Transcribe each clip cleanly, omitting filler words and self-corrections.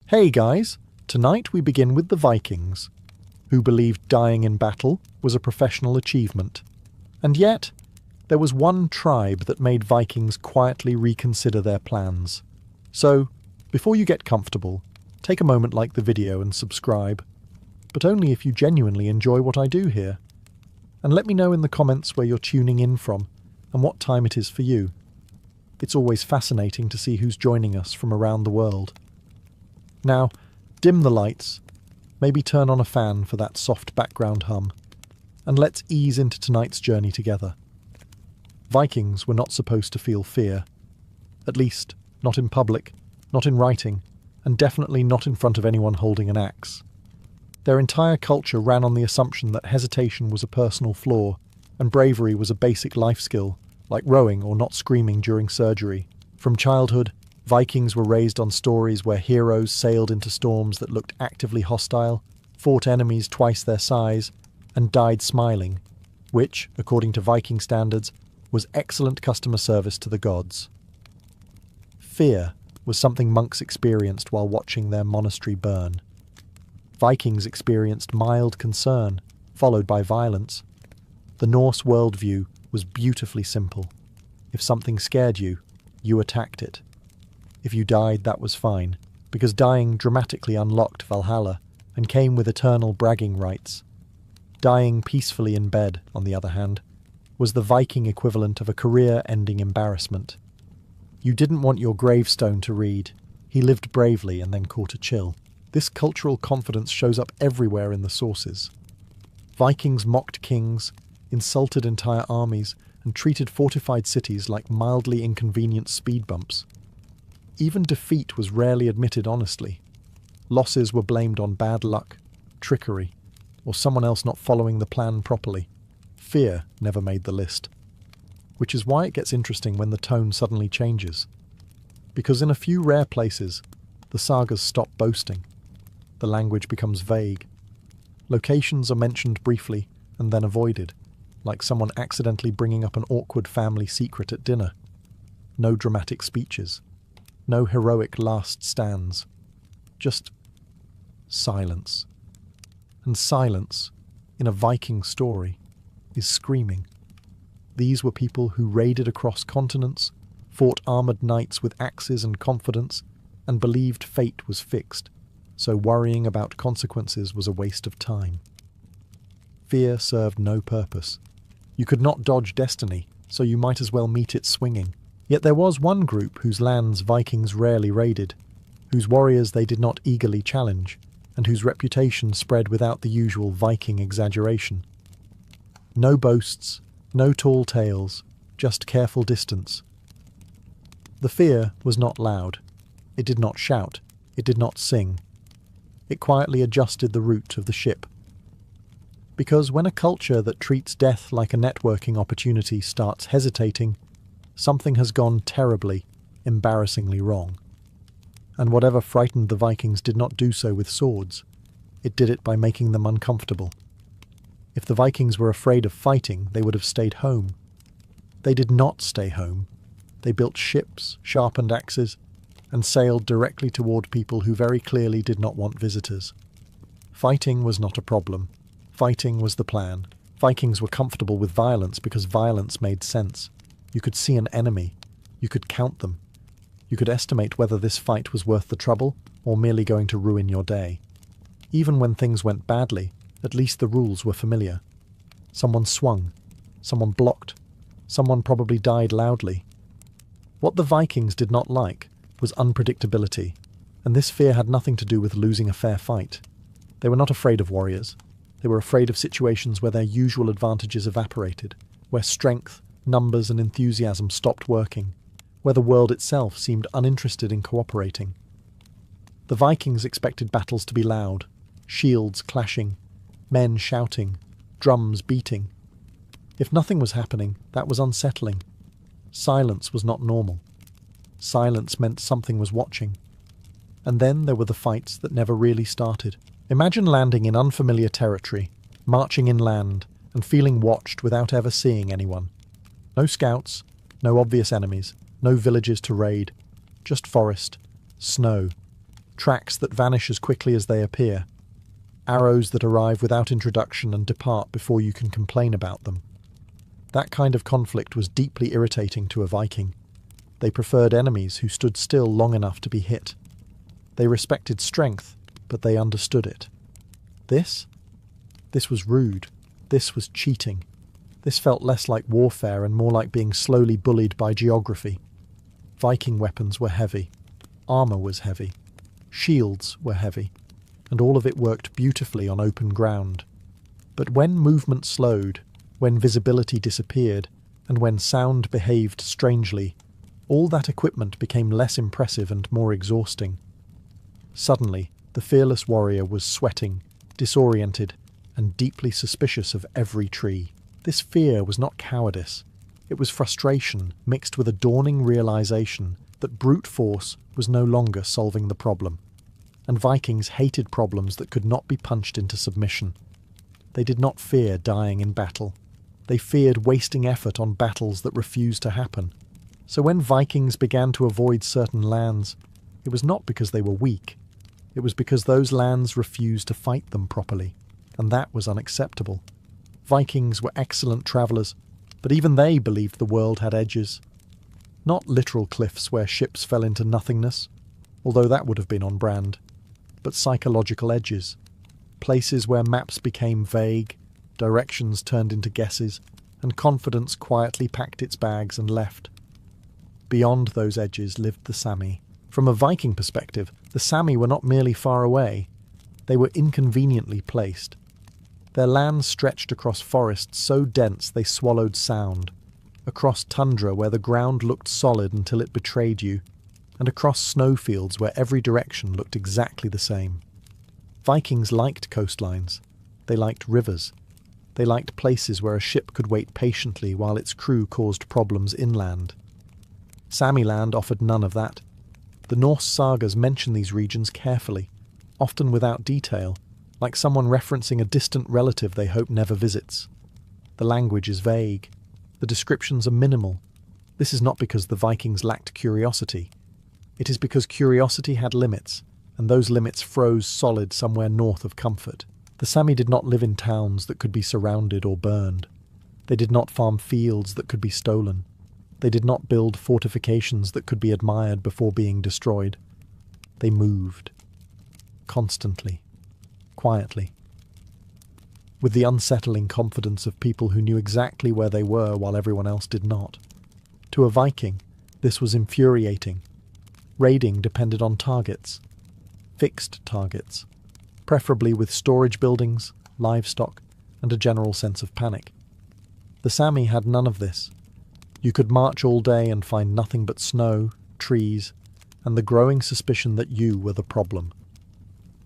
Hey guys, tonight we begin with the Vikings, who believed dying in battle was a professional achievement. And yet, there was one tribe that made Vikings quietly reconsider their plans. So, before you get comfortable, take a moment like the video and subscribe, but only if you genuinely enjoy what I do here. And let me know in the comments where you're tuning in from and what time it is for you. It's always fascinating to see who's joining us from around the world. Now, dim the lights, maybe turn on a fan for that soft background hum, and let's ease into tonight's journey together. Vikings were not supposed to feel fear. At least, not in public, not in writing, and definitely not in front of anyone holding an axe. Their entire culture ran on the assumption that hesitation was a personal flaw, and bravery was a basic life skill, like rowing or not screaming during surgery. From childhood, Vikings were raised on stories where heroes sailed into storms that looked actively hostile, fought enemies twice their size, and died smiling, which, according to Viking standards, was excellent customer service to the gods. Fear was something monks experienced while watching their monastery burn. Vikings experienced mild concern, followed by violence. The Norse worldview was beautifully simple. If something scared you, you attacked it. If you died, that was fine, because dying dramatically unlocked Valhalla and came with eternal bragging rights. Dying peacefully in bed, on the other hand, was the Viking equivalent of a career-ending embarrassment. You didn't want your gravestone to read, "He lived bravely and then caught a chill." This cultural confidence shows up everywhere in the sources. Vikings mocked kings, insulted entire armies, and treated fortified cities like mildly inconvenient speed bumps. Even defeat was rarely admitted honestly. Losses were blamed on bad luck, trickery, or someone else not following the plan properly. Fear never made the list. Which is why it gets interesting when the tone suddenly changes. Because in a few rare places, the sagas stop boasting. The language becomes vague. Locations are mentioned briefly and then avoided, like someone accidentally bringing up an awkward family secret at dinner. No dramatic speeches. No heroic last stands. Just silence. And silence, in a Viking story, is screaming. These were people who raided across continents, fought armoured knights with axes and confidence, and believed fate was fixed, so worrying about consequences was a waste of time. Fear served no purpose. You could not dodge destiny, so you might as well meet it swinging. Yet there was one group whose lands Vikings rarely raided, whose warriors they did not eagerly challenge, and whose reputation spread without the usual Viking exaggeration. No boasts, no tall tales, just careful distance. The fear was not loud. It did not shout. It did not sing. It quietly adjusted the route of the ship. Because when a culture that treats death like a networking opportunity starts hesitating, something has gone terribly, embarrassingly wrong. And whatever frightened the Vikings did not do so with swords. It did it by making them uncomfortable. If the Vikings were afraid of fighting, they would have stayed home. They did not stay home. They built ships, sharpened axes, and sailed directly toward people who very clearly did not want visitors. Fighting was not a problem. Fighting was the plan. Vikings were comfortable with violence because violence made sense. You could see an enemy. You could count them. You could estimate whether this fight was worth the trouble or merely going to ruin your day. Even when things went badly, at least the rules were familiar. Someone swung. Someone blocked. Someone probably died loudly. What the Vikings did not like was unpredictability, and this fear had nothing to do with losing a fair fight. They were not afraid of warriors. They were afraid of situations where their usual advantages evaporated, where strength, numbers, and enthusiasm stopped working, where the world itself seemed uninterested in cooperating. The Vikings expected battles to be loud, shields clashing, men shouting, drums beating. If nothing was happening, that was unsettling. Silence was not normal. Silence meant something was watching. And then there were the fights that never really started. Imagine landing in unfamiliar territory, marching inland, and feeling watched without ever seeing anyone. No scouts, no obvious enemies, no villages to raid, just forest, snow, tracks that vanish as quickly as they appear, arrows that arrive without introduction and depart before you can complain about them. That kind of conflict was deeply irritating to a Viking. They preferred enemies who stood still long enough to be hit. They respected strength, but they understood it. This was rude. This was cheating. This felt less like warfare and more like being slowly bullied by geography. Viking weapons were heavy. Armour was heavy. Shields were heavy. And all of it worked beautifully on open ground. But when movement slowed, when visibility disappeared, and when sound behaved strangely, all that equipment became less impressive and more exhausting. Suddenly, the fearless warrior was sweating, disoriented, and deeply suspicious of every tree. This fear was not cowardice. It was frustration mixed with a dawning realization that brute force was no longer solving the problem. And Vikings hated problems that could not be punched into submission. They did not fear dying in battle. They feared wasting effort on battles that refused to happen. So when Vikings began to avoid certain lands, it was not because they were weak. It was because those lands refused to fight them properly, and that was unacceptable. Vikings were excellent travellers, but even they believed the world had edges. Not literal cliffs where ships fell into nothingness, although that would have been on brand, but psychological edges, places where maps became vague, directions turned into guesses, and confidence quietly packed its bags and left. Beyond those edges lived the Sami. From a Viking perspective, the Sami were not merely far away, they were inconveniently placed. Their lands stretched across forests so dense they swallowed sound, across tundra where the ground looked solid until it betrayed you, and across snowfields where every direction looked exactly the same. Vikings liked coastlines. They liked rivers. They liked places where a ship could wait patiently while its crew caused problems inland. Sami land offered none of that. The Norse sagas mention these regions carefully, often without detail, like someone referencing a distant relative they hope never visits. The language is vague. The descriptions are minimal. This is not because the Vikings lacked curiosity. It is because curiosity had limits, and those limits froze solid somewhere north of comfort. The Sami did not live in towns that could be surrounded or burned. They did not farm fields that could be stolen. They did not build fortifications that could be admired before being destroyed. They moved. Constantly. Quietly. With the unsettling confidence of people who knew exactly where they were while everyone else did not. To a Viking, this was infuriating. Raiding depended on targets. Fixed targets. Preferably with storage buildings, livestock, and a general sense of panic. The Sami had none of this. You could march all day and find nothing but snow, trees, and the growing suspicion that you were the problem.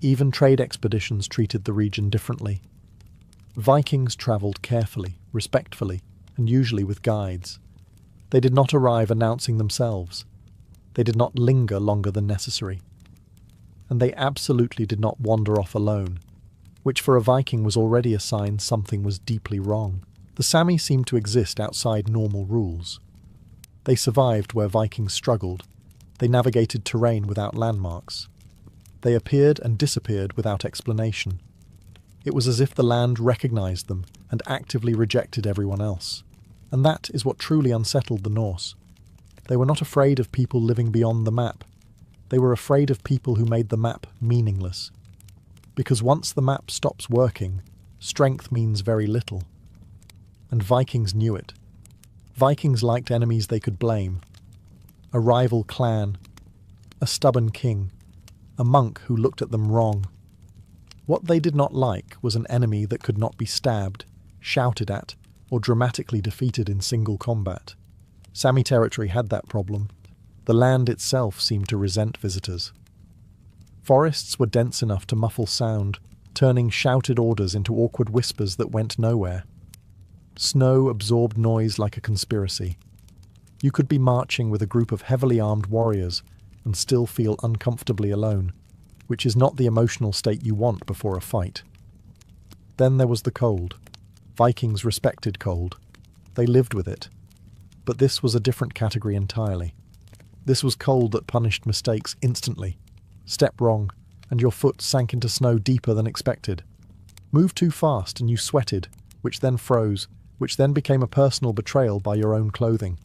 Even trade expeditions treated the region differently. Vikings travelled carefully, respectfully, and usually with guides. They did not arrive announcing themselves. They did not linger longer than necessary. And they absolutely did not wander off alone, which for a Viking was already a sign something was deeply wrong. The Sami seemed to exist outside normal rules. They survived where Vikings struggled. They navigated terrain without landmarks. They appeared and disappeared without explanation. It was as if the land recognized them and actively rejected everyone else. And that is what truly unsettled the Norse. They were not afraid of people living beyond the map. They were afraid of people who made the map meaningless. Because once the map stops working, strength means very little. And Vikings knew it. Vikings liked enemies they could blame. A rival clan, a stubborn king, a monk who looked at them wrong. What they did not like was an enemy that could not be stabbed, shouted at, or dramatically defeated in single combat. Sami territory had that problem. The land itself seemed to resent visitors. Forests were dense enough to muffle sound, turning shouted orders into awkward whispers that went nowhere. Snow absorbed noise like a conspiracy. You could be marching with a group of heavily armed warriors and still feel uncomfortably alone, which is not the emotional state you want before a fight. Then there was the cold. Vikings respected cold. They lived with it. But this was a different category entirely. This was cold that punished mistakes instantly. Step wrong, and your foot sank into snow deeper than expected. Move too fast and you sweated, which then froze, which then became a personal betrayal by your own clothing.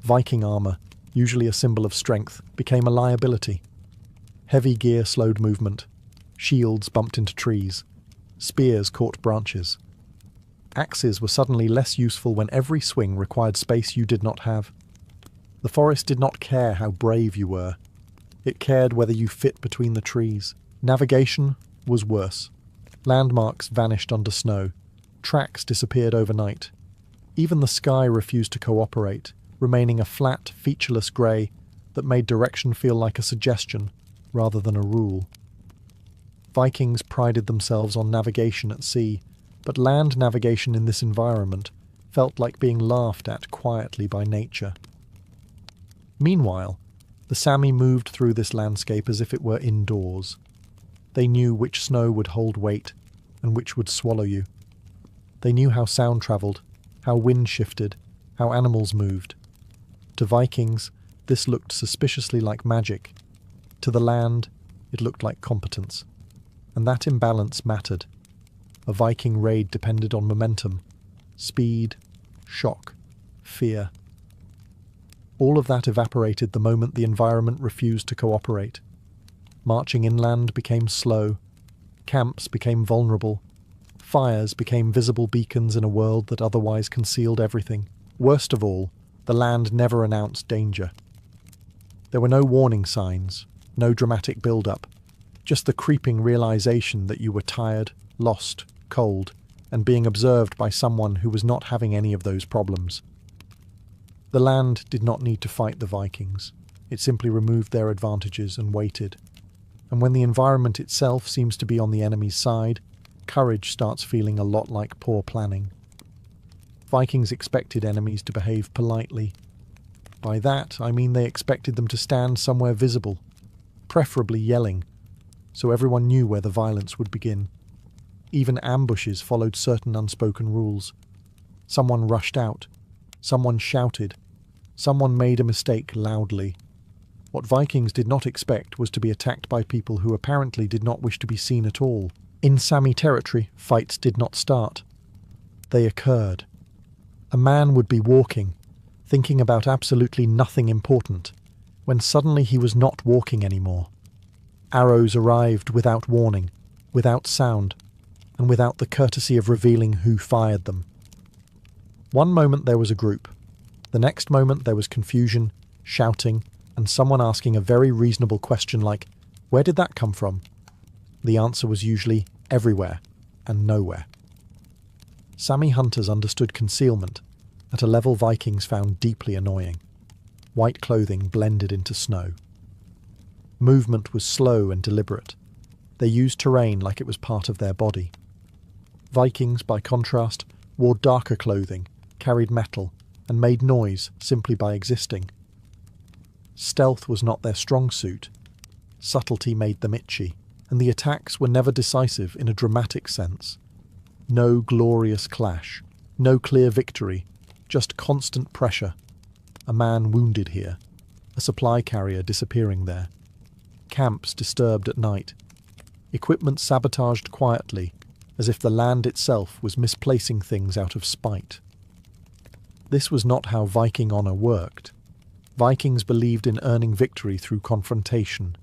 Viking armour, usually a symbol of strength, became a liability. Heavy gear slowed movement. Shields bumped into trees. Spears caught branches. Axes were suddenly less useful when every swing required space you did not have. The forest did not care how brave you were. It cared whether you fit between the trees. Navigation was worse. Landmarks vanished under snow. Tracks disappeared overnight. Even the sky refused to cooperate, remaining a flat, featureless grey that made direction feel like a suggestion rather than a rule. Vikings prided themselves on navigation at sea, but land navigation in this environment felt like being laughed at quietly by nature. Meanwhile, the Sami moved through this landscape as if it were indoors. They knew which snow would hold weight and which would swallow you. They knew how sound travelled, how wind shifted, how animals moved. To Vikings, this looked suspiciously like magic. To the land, it looked like competence. And that imbalance mattered. A Viking raid depended on momentum, speed, shock, fear. All of that evaporated the moment the environment refused to cooperate. Marching inland became slow. Camps became vulnerable. Fires became visible beacons in a world that otherwise concealed everything. Worst of all, the land never announced danger. There were no warning signs, no dramatic build-up, just the creeping realization that you were tired, lost, cold, and being observed by someone who was not having any of those problems. The land did not need to fight the Vikings. It simply removed their advantages and waited. And when the environment itself seems to be on the enemy's side, courage starts feeling a lot like poor planning. Vikings expected enemies to behave politely. By that, I mean they expected them to stand somewhere visible, preferably yelling, so everyone knew where the violence would begin. Even ambushes followed certain unspoken rules. Someone rushed out. Someone shouted. Someone made a mistake loudly. What Vikings did not expect was to be attacked by people who apparently did not wish to be seen at all. In Sami territory, fights did not start. They occurred. A man would be walking, thinking about absolutely nothing important, when suddenly he was not walking anymore. Arrows arrived without warning, without sound, and without the courtesy of revealing who fired them. One moment there was a group. The next moment there was confusion, shouting, and someone asking a very reasonable question like, "Where did that come from?" The answer was usually everywhere and nowhere. Sami hunters understood concealment at a level Vikings found deeply annoying. White clothing blended into snow. Movement was slow and deliberate. They used terrain like it was part of their body. Vikings, by contrast, wore darker clothing, carried metal, and made noise simply by existing. Stealth was not their strong suit. Subtlety made them itchy, and the attacks were never decisive in a dramatic sense. No glorious clash, no clear victory, just constant pressure. A man wounded here, a supply carrier disappearing there. Camps disturbed at night. Equipment sabotaged quietly, as if the land itself was misplacing things out of spite. This was not how Viking honour worked. Vikings believed in earning victory through confrontation.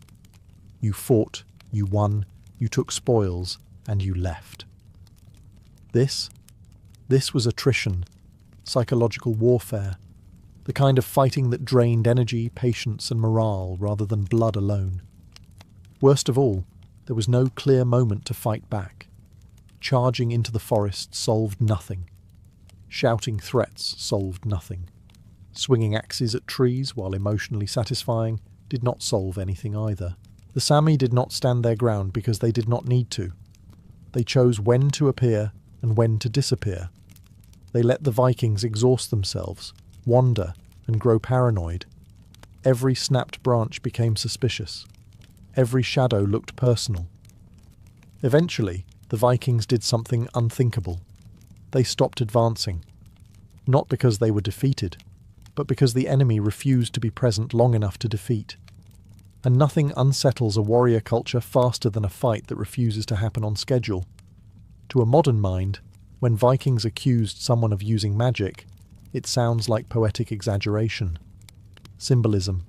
You fought, you won, you took spoils, and you left. This was attrition, psychological warfare, the kind of fighting that drained energy, patience, and morale rather than blood alone. Worst of all, there was no clear moment to fight back. Charging into the forest solved nothing. Shouting threats solved nothing. Swinging axes at trees, while emotionally satisfying, did not solve anything either. The Sami did not stand their ground because they did not need to. They chose when to appear and when to disappear. They let the Vikings exhaust themselves, wander, and grow paranoid. Every snapped branch became suspicious. Every shadow looked personal. Eventually, the Vikings did something unthinkable. They stopped advancing. Not because they were defeated, but because the enemy refused to be present long enough to defeat. And nothing unsettles a warrior culture faster than a fight that refuses to happen on schedule. To a modern mind, when Vikings accused someone of using magic, it sounds like poetic exaggeration, symbolism,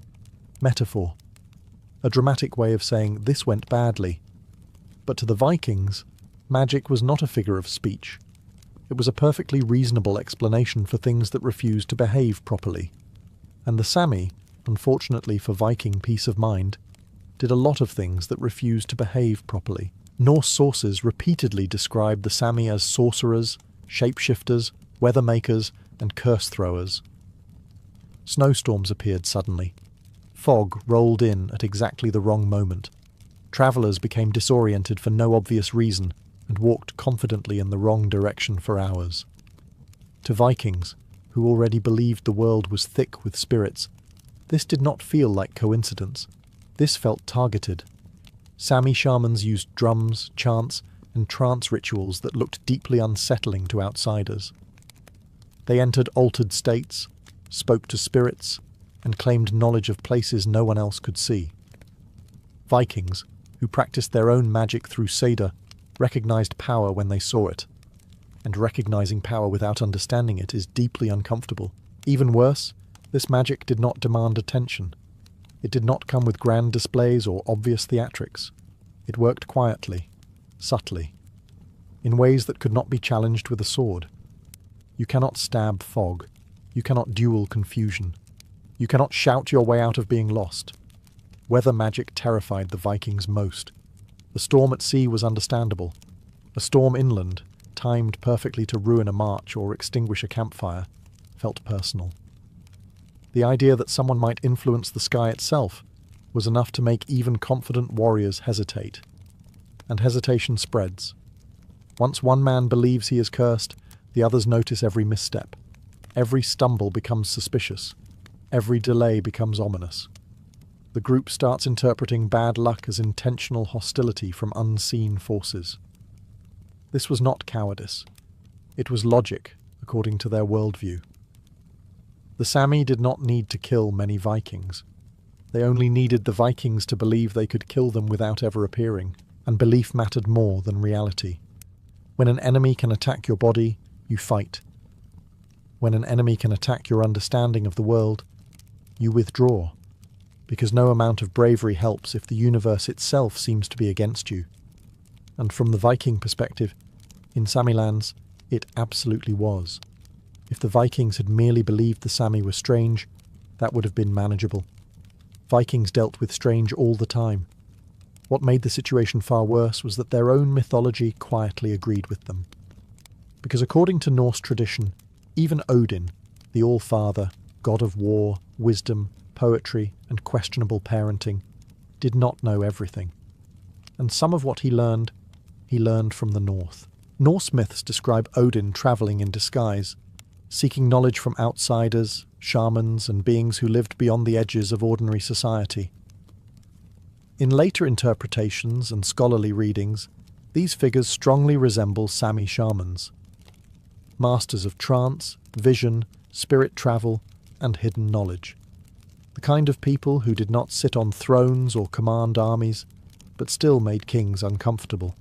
metaphor, a dramatic way of saying this went badly. But to the Vikings, magic was not a figure of speech. It was a perfectly reasonable explanation for things that refused to behave properly. And the Sami, unfortunately for Viking peace of mind, did a lot of things that refused to behave properly. Norse sources repeatedly describe the Sami as sorcerers, shapeshifters, weather makers, and curse throwers. Snowstorms appeared suddenly. Fog rolled in at exactly the wrong moment. Travellers became disoriented for no obvious reason and walked confidently in the wrong direction for hours. To Vikings, who already believed the world was thick with spirits, this did not feel like coincidence. This felt targeted. Sami shamans used drums, chants, and trance rituals that looked deeply unsettling to outsiders. They entered altered states, spoke to spirits, and claimed knowledge of places no one else could see. Vikings, who practiced their own magic through Seder, recognized power when they saw it. And recognizing power without understanding it is deeply uncomfortable. Even worse, this magic did not demand attention. It did not come with grand displays or obvious theatrics. It worked quietly, subtly, in ways that could not be challenged with a sword. You cannot stab fog. You cannot duel confusion. You cannot shout your way out of being lost. Weather magic terrified the Vikings most. The storm at sea was understandable. A storm inland, timed perfectly to ruin a march or extinguish a campfire, felt personal. The idea that someone might influence the sky itself was enough to make even confident warriors hesitate. And hesitation spreads. Once one man believes he is cursed, the others notice every misstep. Every stumble becomes suspicious. Every delay becomes ominous. The group starts interpreting bad luck as intentional hostility from unseen forces. This was not cowardice. It was logic, according to their worldview. The Sami did not need to kill many Vikings. They only needed the Vikings to believe they could kill them without ever appearing, and belief mattered more than reality. When an enemy can attack your body, you fight. When an enemy can attack your understanding of the world, you withdraw, because no amount of bravery helps if the universe itself seems to be against you. And from the Viking perspective, in Sami lands, it absolutely was. If the Vikings had merely believed the Sami were strange, that would have been manageable. Vikings dealt with strange all the time. What made the situation far worse was that their own mythology quietly agreed with them. Because according to Norse tradition, even Odin, the All-Father, god of war, wisdom, poetry, and questionable parenting, did not know everything. And some of what he learned from the North. Norse myths describe Odin travelling in disguise, seeking knowledge from outsiders, shamans, and beings who lived beyond the edges of ordinary society. In later interpretations and scholarly readings, these figures strongly resemble Sami shamans, masters of trance, vision, spirit travel, and hidden knowledge. The kind of people who did not sit on thrones or command armies, but still made kings uncomfortable.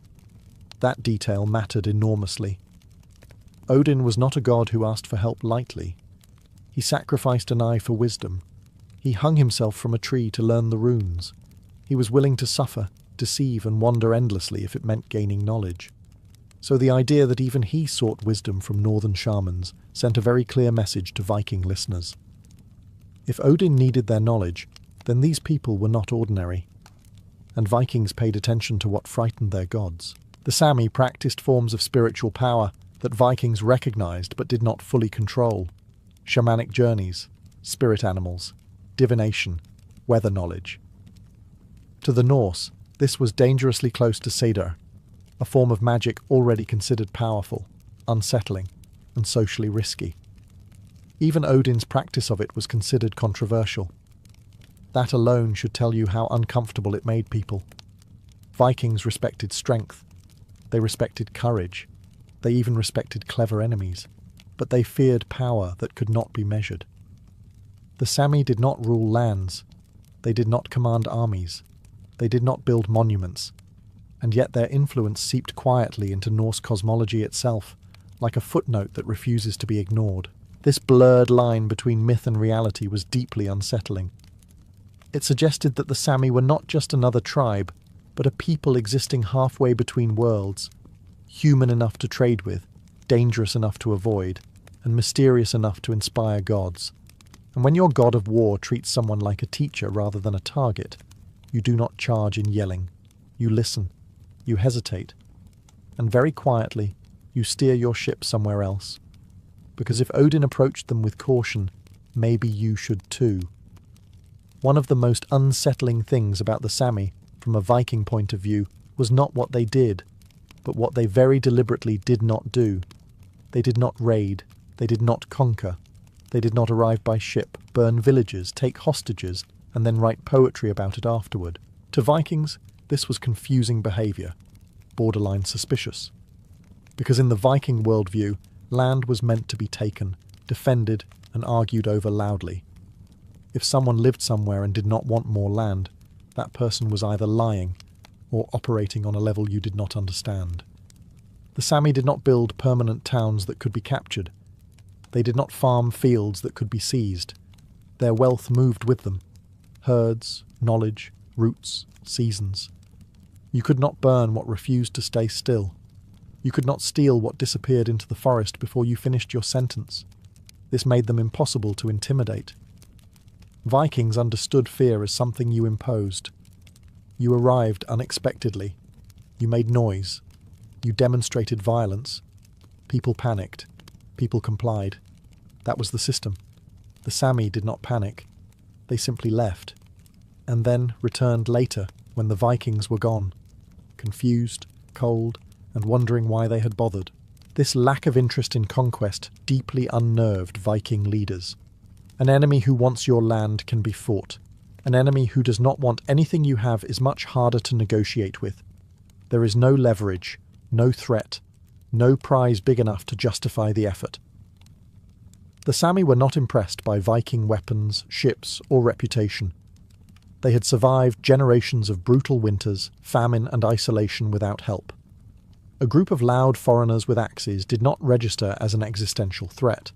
That detail mattered enormously. Odin was not a god who asked for help lightly. He sacrificed an eye for wisdom. He hung himself from a tree to learn the runes. He was willing to suffer, deceive, and wander endlessly if it meant gaining knowledge. So the idea that even he sought wisdom from northern shamans sent a very clear message to Viking listeners. If Odin needed their knowledge, then these people were not ordinary. And Vikings paid attention to what frightened their gods. The Sami practiced forms of spiritual power that Vikings recognized but did not fully control. Shamanic journeys, spirit animals, divination, weather knowledge. To the Norse, this was dangerously close to Seder, a form of magic already considered powerful, unsettling, and socially risky. Even Odin's practice of it was considered controversial. That alone should tell you how uncomfortable it made people. Vikings respected strength. They respected courage. They even respected clever enemies. But they feared power that could not be measured. The Sami did not rule lands. They did not command armies. They did not build monuments. And yet their influence seeped quietly into Norse cosmology itself, like a footnote that refuses to be ignored. This blurred line between myth and reality was deeply unsettling. It suggested that the Sami were not just another tribe, but a people existing halfway between worlds, human enough to trade with, dangerous enough to avoid, and mysterious enough to inspire gods. And when your god of war treats someone like a teacher rather than a target, you do not charge in yelling. You listen. You hesitate. And very quietly, you steer your ship somewhere else. Because if Odin approached them with caution, maybe you should too. One of the most unsettling things about the Sami, from a Viking point of view, was not what they did, but what they very deliberately did not do. They did not raid. They did not conquer. They did not arrive by ship, burn villages, take hostages, and then write poetry about it afterward. To Vikings, this was confusing behaviour, borderline suspicious. Because in the Viking worldview, land was meant to be taken, defended, and argued over loudly. If someone lived somewhere and did not want more land, that person was either lying or operating on a level you did not understand. The Sami did not build permanent towns that could be captured. They did not farm fields that could be seized. Their wealth moved with them. Herds, knowledge, roots, seasons. You could not burn what refused to stay still. You could not steal what disappeared into the forest before you finished your sentence. This made them impossible to intimidate. Vikings understood fear as something you imposed. You arrived unexpectedly. You made noise. You demonstrated violence. People panicked. People complied. That was the system. The Sami did not panic. They simply left, and then returned later when the Vikings were gone, confused, cold, and wondering why they had bothered. This lack of interest in conquest deeply unnerved Viking leaders. An enemy who wants your land can be fought. An enemy who does not want anything you have is much harder to negotiate with. There is no leverage, no threat, no prize big enough to justify the effort. The Sami were not impressed by Viking weapons, ships, or reputation. They had survived generations of brutal winters, famine, and isolation without help. A group of loud foreigners with axes did not register as an existential threat.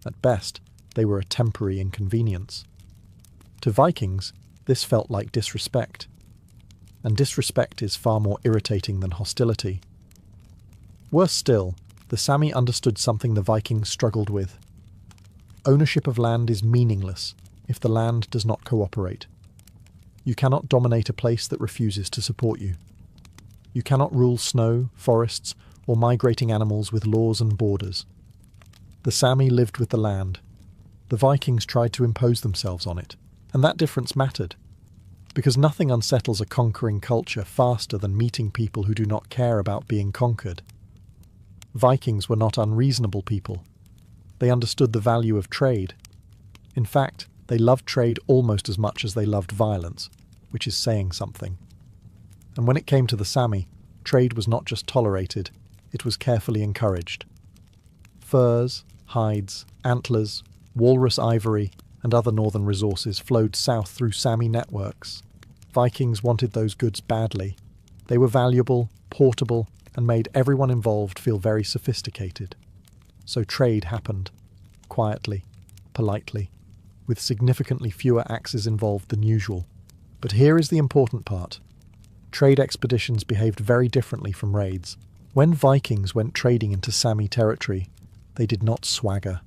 At best, they were a temporary inconvenience. To Vikings, this felt like disrespect. And disrespect is far more irritating than hostility. Worse still, the Sami understood something the Vikings struggled with. Ownership of land is meaningless if the land does not cooperate. You cannot dominate a place that refuses to support you. You cannot rule snow, forests, or migrating animals with laws and borders. The Sami lived with the land. The Vikings tried to impose themselves on it, and that difference mattered, because nothing unsettles a conquering culture faster than meeting people who do not care about being conquered. Vikings were not unreasonable people. They understood the value of trade. In fact, they loved trade almost as much as they loved violence, which is saying something. And when it came to the Sami, trade was not just tolerated, it was carefully encouraged. Furs, hides, antlers, walrus ivory, and other northern resources flowed south through Sami networks. Vikings wanted those goods badly. They were valuable, portable, and made everyone involved feel very sophisticated. So trade happened, quietly, politely, with significantly fewer axes involved than usual. But here is the important part. Trade expeditions behaved very differently from raids. When Vikings went trading into Sami territory, they did not swagger.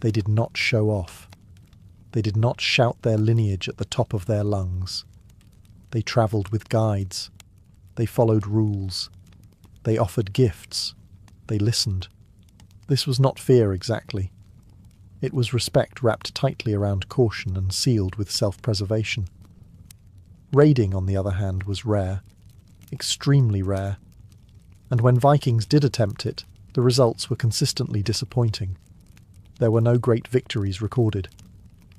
They did not show off. They did not shout their lineage at the top of their lungs. They travelled with guides. They followed rules. They offered gifts. They listened. This was not fear exactly. It was respect wrapped tightly around caution and sealed with self-preservation. Raiding, on the other hand, was rare. Extremely rare. And when Vikings did attempt it, the results were consistently disappointing. There were no great victories recorded.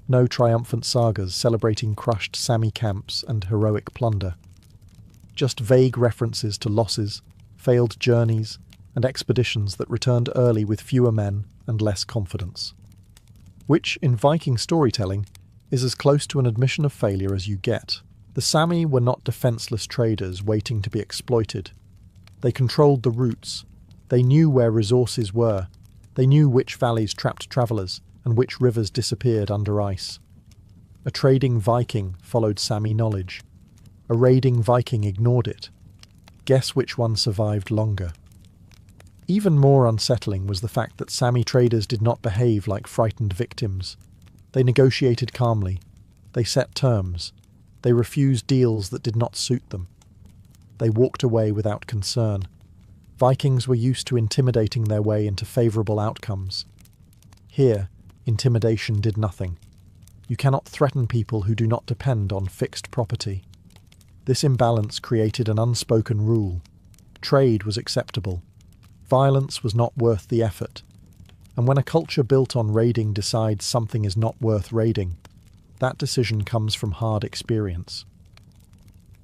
No triumphant sagas celebrating crushed Sami camps and heroic plunder. Just vague references to losses, failed journeys, and expeditions that returned early with fewer men and less confidence. Which, in Viking storytelling, is as close to an admission of failure as you get. The Sami were not defenseless traders waiting to be exploited. They controlled the routes. They knew where resources were. They knew which valleys trapped travellers and which rivers disappeared under ice. A trading Viking followed Sami knowledge. A raiding Viking ignored it. Guess which one survived longer? Even more unsettling was the fact that Sami traders did not behave like frightened victims. They negotiated calmly. They set terms. They refused deals that did not suit them. They walked away without concern. Vikings were used to intimidating their way into favourable outcomes. Here, intimidation did nothing. You cannot threaten people who do not depend on fixed property. This imbalance created an unspoken rule. Trade was acceptable. Violence was not worth the effort. And when a culture built on raiding decides something is not worth raiding, that decision comes from hard experience.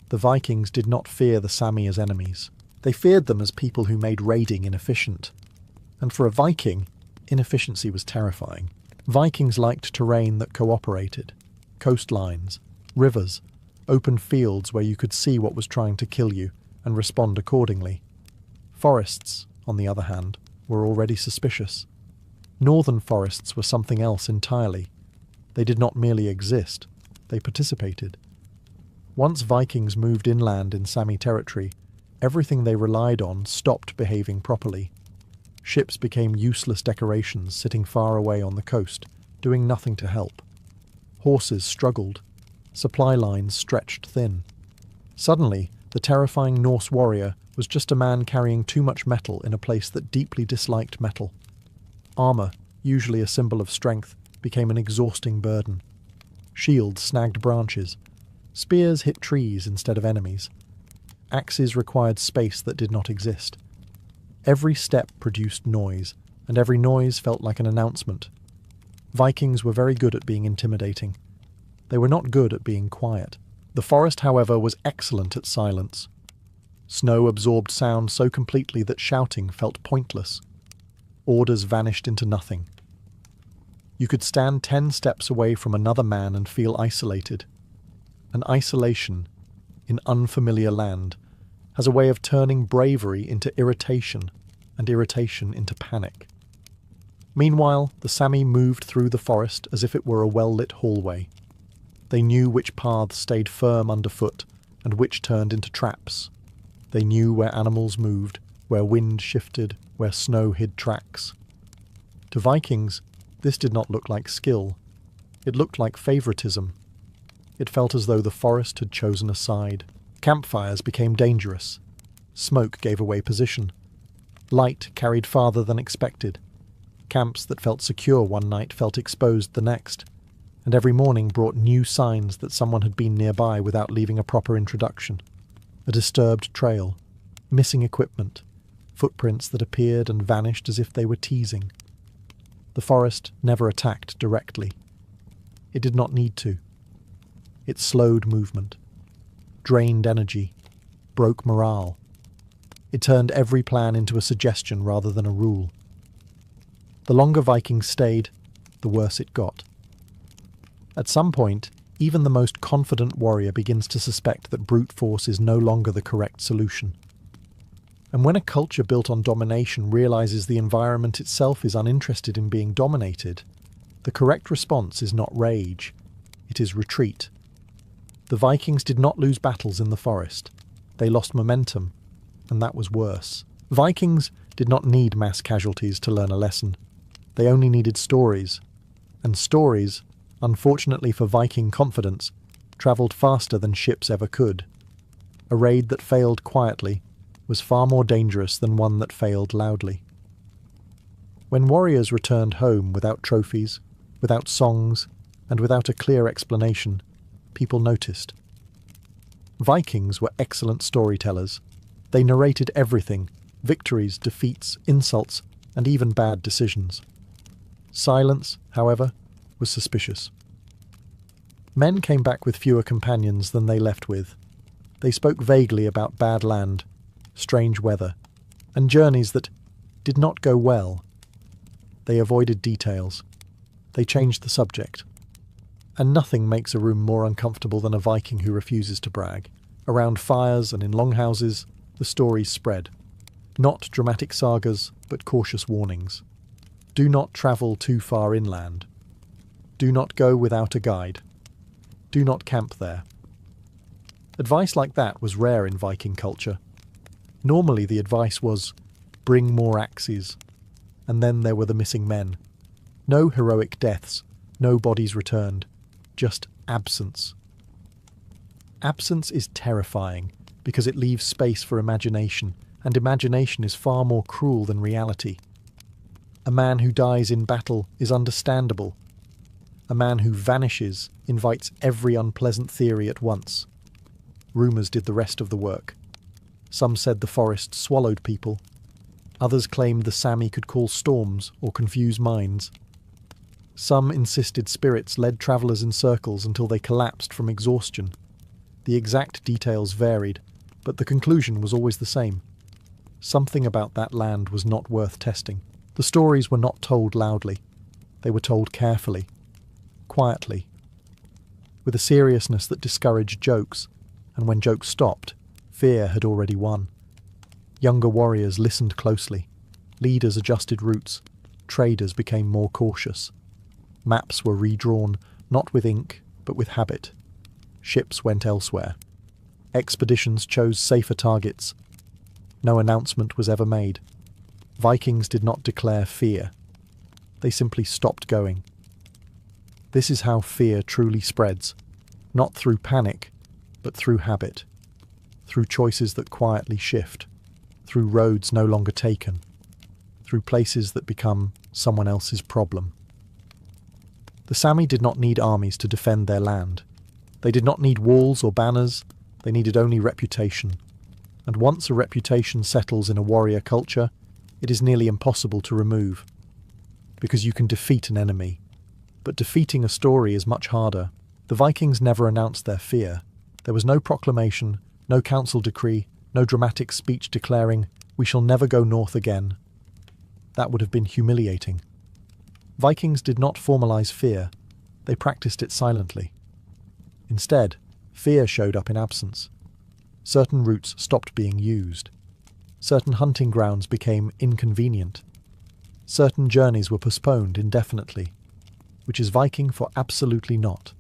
The Vikings did not fear the Sami as enemies. They feared them as people who made raiding inefficient. And for a Viking, inefficiency was terrifying. Vikings liked terrain that cooperated. Coastlines, rivers, open fields where you could see what was trying to kill you and respond accordingly. Forests, on the other hand, were already suspicious. Northern forests were something else entirely. They did not merely exist, they participated. Once Vikings moved inland in Sami territory, everything they relied on stopped behaving properly. Ships became useless decorations sitting far away on the coast, doing nothing to help. Horses struggled. Supply lines stretched thin. Suddenly, the terrifying Norse warrior was just a man carrying too much metal in a place that deeply disliked metal. Armour, usually a symbol of strength, became an exhausting burden. Shields snagged branches. Spears hit trees instead of enemies. Axes required space that did not exist. Every step produced noise, and every noise felt like an announcement. Vikings were very good at being intimidating. They were not good at being quiet. The forest, however, was excellent at silence. Snow absorbed sound so completely that shouting felt pointless. Orders vanished into nothing. You could stand 10 steps away from another man and feel isolated. And isolation, in unfamiliar land, has a way of turning bravery into irritation, and irritation into panic. Meanwhile, the Sami moved through the forest as if it were a well-lit hallway. They knew which paths stayed firm underfoot, and which turned into traps. They knew where animals moved, where wind shifted, where snow hid tracks. To Vikings, this did not look like skill. It looked like favoritism. It felt as though the forest had chosen a side. Campfires became dangerous. Smoke gave away position. Light carried farther than expected. Camps that felt secure one night felt exposed the next, and every morning brought new signs that someone had been nearby without leaving a proper introduction. A disturbed trail, missing equipment, footprints that appeared and vanished as if they were teasing. The forest never attacked directly. It did not need to. It slowed movement, drained energy, broke morale. It turned every plan into a suggestion rather than a rule. The longer Vikings stayed, the worse it got. At some point, even the most confident warrior begins to suspect that brute force is no longer the correct solution. And when a culture built on domination realizes the environment itself is uninterested in being dominated, the correct response is not rage, it is retreat. The Vikings did not lose battles in the forest. They lost momentum, and that was worse. Vikings did not need mass casualties to learn a lesson. They only needed stories. And stories, unfortunately for Viking confidence, travelled faster than ships ever could. A raid that failed quietly was far more dangerous than one that failed loudly. When warriors returned home without trophies, without songs, and without a clear explanation, people noticed. Vikings were excellent storytellers. They narrated everything: victories, defeats, insults, and even bad decisions. Silence, however, was suspicious. Men came back with fewer companions than they left with. They spoke vaguely about bad land, strange weather, and journeys that did not go well. They avoided details. They changed the subject. And nothing makes a room more uncomfortable than a Viking who refuses to brag. Around fires and in longhouses, the stories spread. Not dramatic sagas, but cautious warnings. Do not travel too far inland. Do not go without a guide. Do not camp there. Advice like that was rare in Viking culture. Normally the advice was, bring more axes. And then there were the missing men. No heroic deaths, no bodies returned. Just absence. Absence is terrifying because it leaves space for imagination, and imagination is far more cruel than reality. A man who dies in battle is understandable. A man who vanishes invites every unpleasant theory at once. Rumours did the rest of the work. Some said the forest swallowed people. Others claimed the Sami could call storms or confuse minds. Some insisted spirits led travellers in circles until they collapsed from exhaustion. The exact details varied, but the conclusion was always the same. Something about that land was not worth testing. The stories were not told loudly. They were told carefully, quietly, with a seriousness that discouraged jokes, and when jokes stopped, fear had already won. Younger warriors listened closely. Leaders adjusted routes. Traders became more cautious. Maps were redrawn, not with ink, but with habit. Ships went elsewhere. Expeditions chose safer targets. No announcement was ever made. Vikings did not declare fear. They simply stopped going. This is how fear truly spreads, not through panic, but through habit, through choices that quietly shift, through roads no longer taken, through places that become someone else's problem. The Sami did not need armies to defend their land. They did not need walls or banners, they needed only reputation. And once a reputation settles in a warrior culture, it is nearly impossible to remove. Because you can defeat an enemy, but defeating a story is much harder. The Vikings never announced their fear. There was no proclamation, no council decree, no dramatic speech declaring, "We shall never go north again." That would have been humiliating. Vikings did not formalize fear, they practiced it silently. Instead, fear showed up in absence. Certain routes stopped being used. Certain hunting grounds became inconvenient. Certain journeys were postponed indefinitely, which is Viking for absolutely not.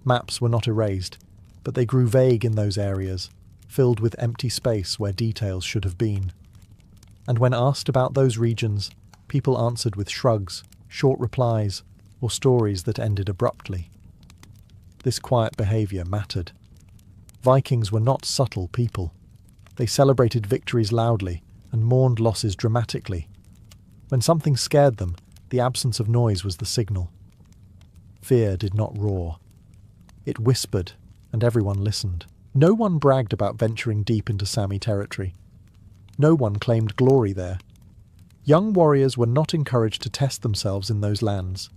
Maps were not erased, but they grew vague in those areas, filled with empty space where details should have been. And when asked about those regions, people answered with shrugs, short replies, or stories that ended abruptly. This quiet behaviour mattered. Vikings were not subtle people. They celebrated victories loudly and mourned losses dramatically. When something scared them, the absence of noise was the signal. Fear did not roar. It whispered, and everyone listened. No one bragged about venturing deep into Sami territory. No one claimed glory there. Young warriors were not encouraged to test themselves in those lands.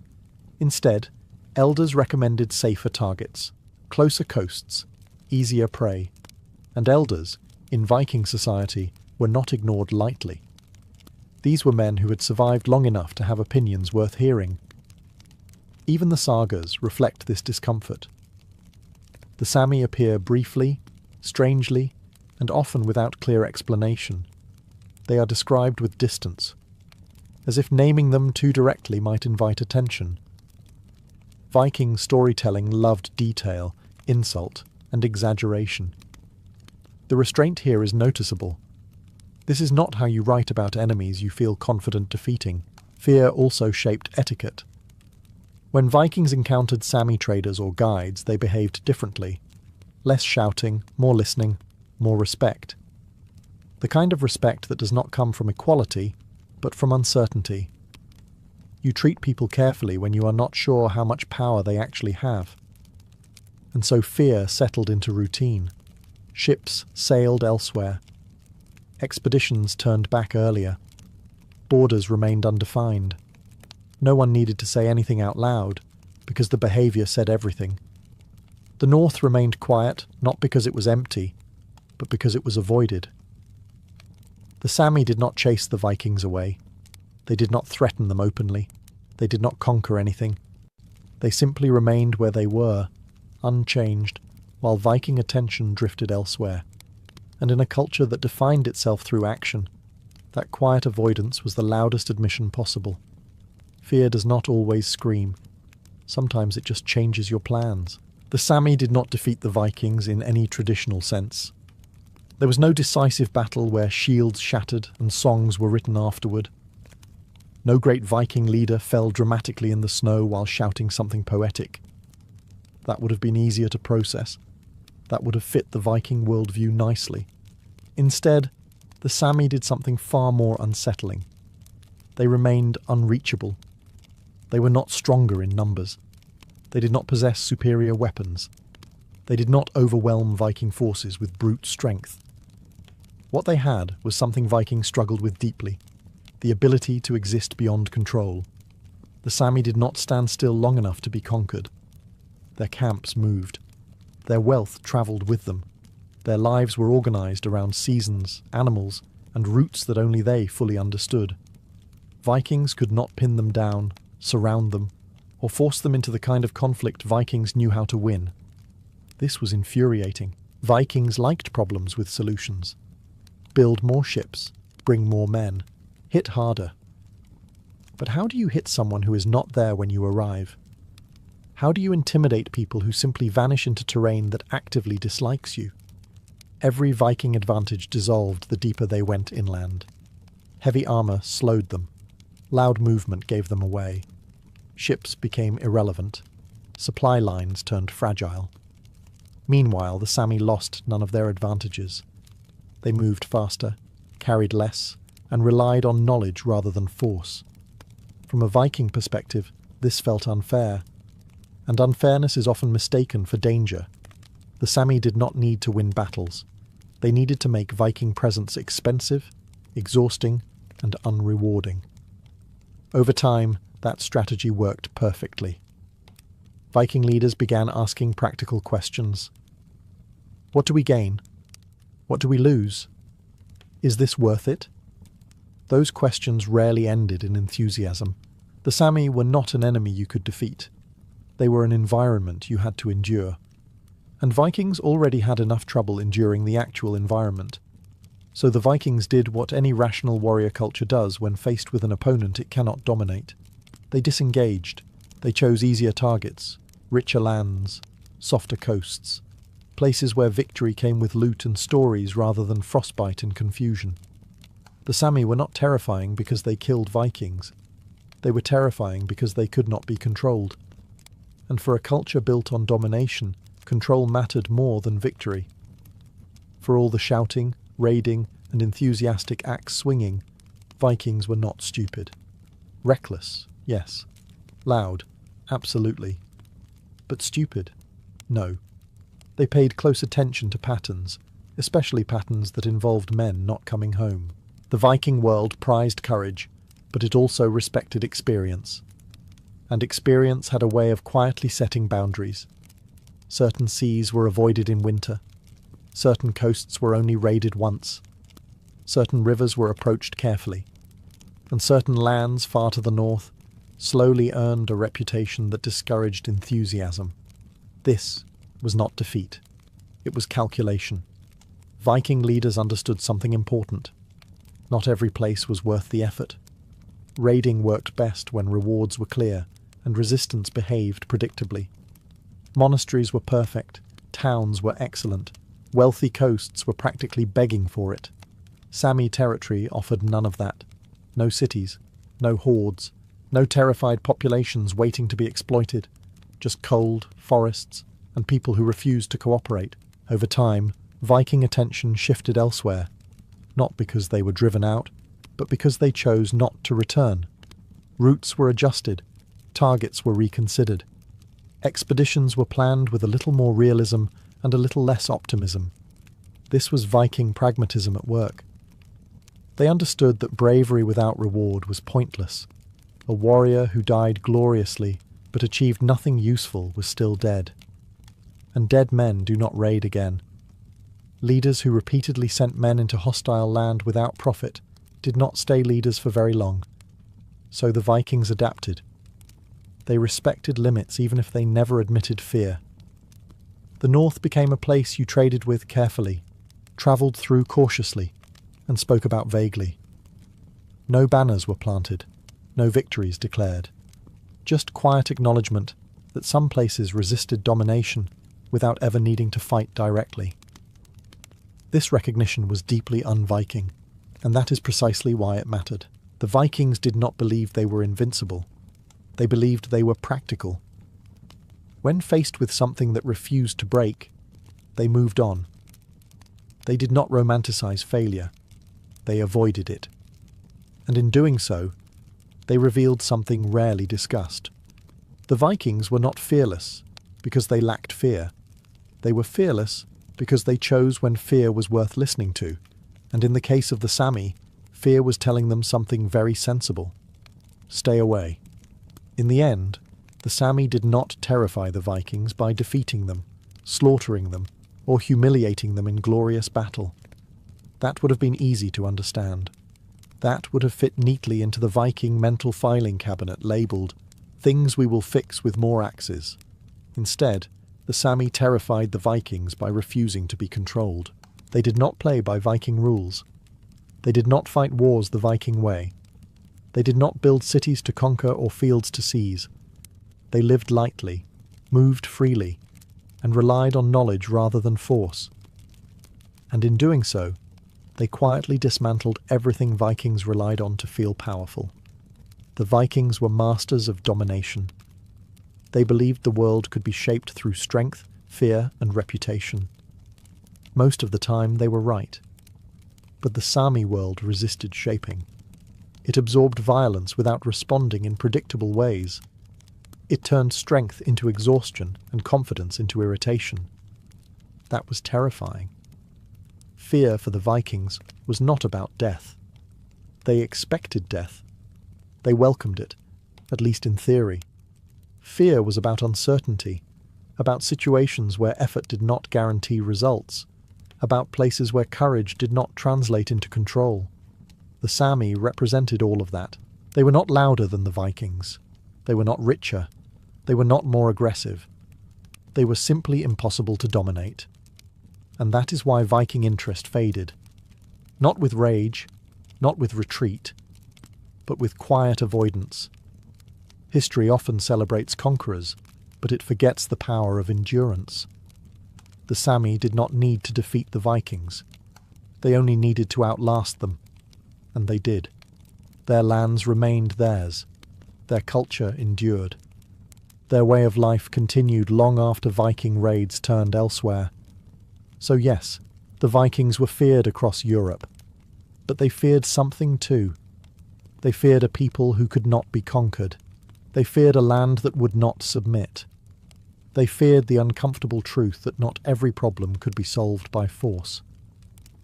Instead, elders recommended safer targets, closer coasts, easier prey. And elders, in Viking society, were not ignored lightly. These were men who had survived long enough to have opinions worth hearing. Even the sagas reflect this discomfort. The Sami appear briefly, strangely, and often without clear explanation. They are described with distance, as if naming them too directly might invite attention. Viking storytelling loved detail, insult, and exaggeration. The restraint here is noticeable. This is not how you write about enemies you feel confident defeating. Fear also shaped etiquette. When Vikings encountered Sami traders or guides, they behaved differently. Less shouting, more listening, more respect. The kind of respect that does not come from equality, but from uncertainty. You treat people carefully when you are not sure how much power they actually have. And so fear settled into routine. Ships sailed elsewhere. Expeditions turned back earlier. Borders remained undefined. No one needed to say anything out loud, because the behaviour said everything. The north remained quiet, not because it was empty, but because it was avoided. The Sami did not chase the Vikings away. They did not threaten them openly. They did not conquer anything. They simply remained where they were, unchanged, while Viking attention drifted elsewhere. And in a culture that defined itself through action, that quiet avoidance was the loudest admission possible. Fear does not always scream. Sometimes it just changes your plans. The Sami did not defeat the Vikings in any traditional sense. There was no decisive battle where shields shattered and songs were written afterward. No great Viking leader fell dramatically in the snow while shouting something poetic. That would have been easier to process. That would have fit the Viking worldview nicely. Instead, the Sami did something far more unsettling. They remained unreachable. They were not stronger in numbers. They did not possess superior weapons. They did not overwhelm Viking forces with brute strength. What they had was something Vikings struggled with deeply: the ability to exist beyond control. The Sami did not stand still long enough to be conquered. Their camps moved. Their wealth travelled with them. Their lives were organised around seasons, animals, and routes that only they fully understood. Vikings could not pin them down, surround them, or force them into the kind of conflict Vikings knew how to win. This was infuriating. Vikings liked problems with solutions. Build more ships, bring more men, hit harder. But how do you hit someone who is not there when you arrive? How do you intimidate people who simply vanish into terrain that actively dislikes you? Every Viking advantage dissolved the deeper they went inland. Heavy armour slowed them. Loud movement gave them away. Ships became irrelevant. Supply lines turned fragile. Meanwhile, the Sami lost none of their advantages. They moved faster, carried less, and relied on knowledge rather than force. From a Viking perspective, this felt unfair. And unfairness is often mistaken for danger. The Sami did not need to win battles. They needed to make Viking presence expensive, exhausting, and unrewarding. Over time, that strategy worked perfectly. Viking leaders began asking practical questions. What do we gain? What do we lose? Is this worth it? Those questions rarely ended in enthusiasm. The Sami were not an enemy you could defeat. They were an environment you had to endure. And Vikings already had enough trouble enduring the actual environment. So the Vikings did what any rational warrior culture does when faced with an opponent it cannot dominate. They disengaged. They chose easier targets, richer lands, softer coasts, places where victory came with loot and stories rather than frostbite and confusion. The Sami were not terrifying because they killed Vikings. They were terrifying because they could not be controlled. And for a culture built on domination, control mattered more than victory. For all the shouting, raiding, and enthusiastic axe swinging, Vikings were not stupid. Reckless, yes. Loud, absolutely. But stupid? No. They paid close attention to patterns, especially patterns that involved men not coming home. The Viking world prized courage, but it also respected experience. And experience had a way of quietly setting boundaries. Certain seas were avoided in winter. Certain coasts were only raided once. Certain rivers were approached carefully. And certain lands far to the north slowly earned a reputation that discouraged enthusiasm. This was not defeat. It was calculation. Viking leaders understood something important. Not every place was worth the effort. Raiding worked best when rewards were clear and resistance behaved predictably. Monasteries were perfect, towns were excellent, wealthy coasts were practically begging for it. Sami territory offered none of that. No cities, no hordes, no terrified populations waiting to be exploited. Just cold, forests, and people who refused to cooperate. Over time, Viking attention shifted elsewhere, not because they were driven out, but because they chose not to return. Routes were adjusted, targets were reconsidered. Expeditions were planned with a little more realism and a little less optimism. This was Viking pragmatism at work. They understood that bravery without reward was pointless. A warrior who died gloriously but achieved nothing useful was still dead. And dead men do not raid again. Leaders who repeatedly sent men into hostile land without profit did not stay leaders for very long. So the Vikings adapted. They respected limits even if they never admitted fear. The North became a place you traded with carefully, travelled through cautiously, and spoke about vaguely. No banners were planted, no victories declared. Just quiet acknowledgement that some places resisted domination without ever needing to fight directly. This recognition was deeply un-Viking, and that is precisely why it mattered. The Vikings did not believe they were invincible. They believed they were practical. When faced with something that refused to break, they moved on. They did not romanticize failure. They avoided it. And in doing so, they revealed something rarely discussed. The Vikings were not fearless because they lacked fear. They were fearless because they chose when fear was worth listening to, and in the case of the Sami, fear was telling them something very sensible. Stay away. In the end, the Sami did not terrify the Vikings by defeating them, slaughtering them, or humiliating them in glorious battle. That would have been easy to understand. That would have fit neatly into the Viking mental filing cabinet labelled, "Things we will fix with more axes." Instead, the Sami terrified the Vikings by refusing to be controlled. They did not play by Viking rules. They did not fight wars the Viking way. They did not build cities to conquer or fields to seize. They lived lightly, moved freely, and relied on knowledge rather than force. And in doing so, they quietly dismantled everything Vikings relied on to feel powerful. The Vikings were masters of domination. They believed the world could be shaped through strength, fear, and reputation. Most of the time they were right. But the Sami world resisted shaping. It absorbed violence without responding in predictable ways. It turned strength into exhaustion and confidence into irritation. That was terrifying. Fear for the Vikings was not about death. They expected death. They welcomed it, at least in theory. Fear was about uncertainty, about situations where effort did not guarantee results, about places where courage did not translate into control. The Sami represented all of that. They were not louder than the Vikings. They were not richer. They were not more aggressive. They were simply impossible to dominate. And that is why Viking interest faded. Not with rage, not with retreat, but with quiet avoidance. History often celebrates conquerors, but it forgets the power of endurance. The Sami did not need to defeat the Vikings. They only needed to outlast them. And they did. Their lands remained theirs. Their culture endured. Their way of life continued long after Viking raids turned elsewhere. So yes, the Vikings were feared across Europe. But they feared something too. They feared a people who could not be conquered. They feared a land that would not submit. They feared the uncomfortable truth that not every problem could be solved by force.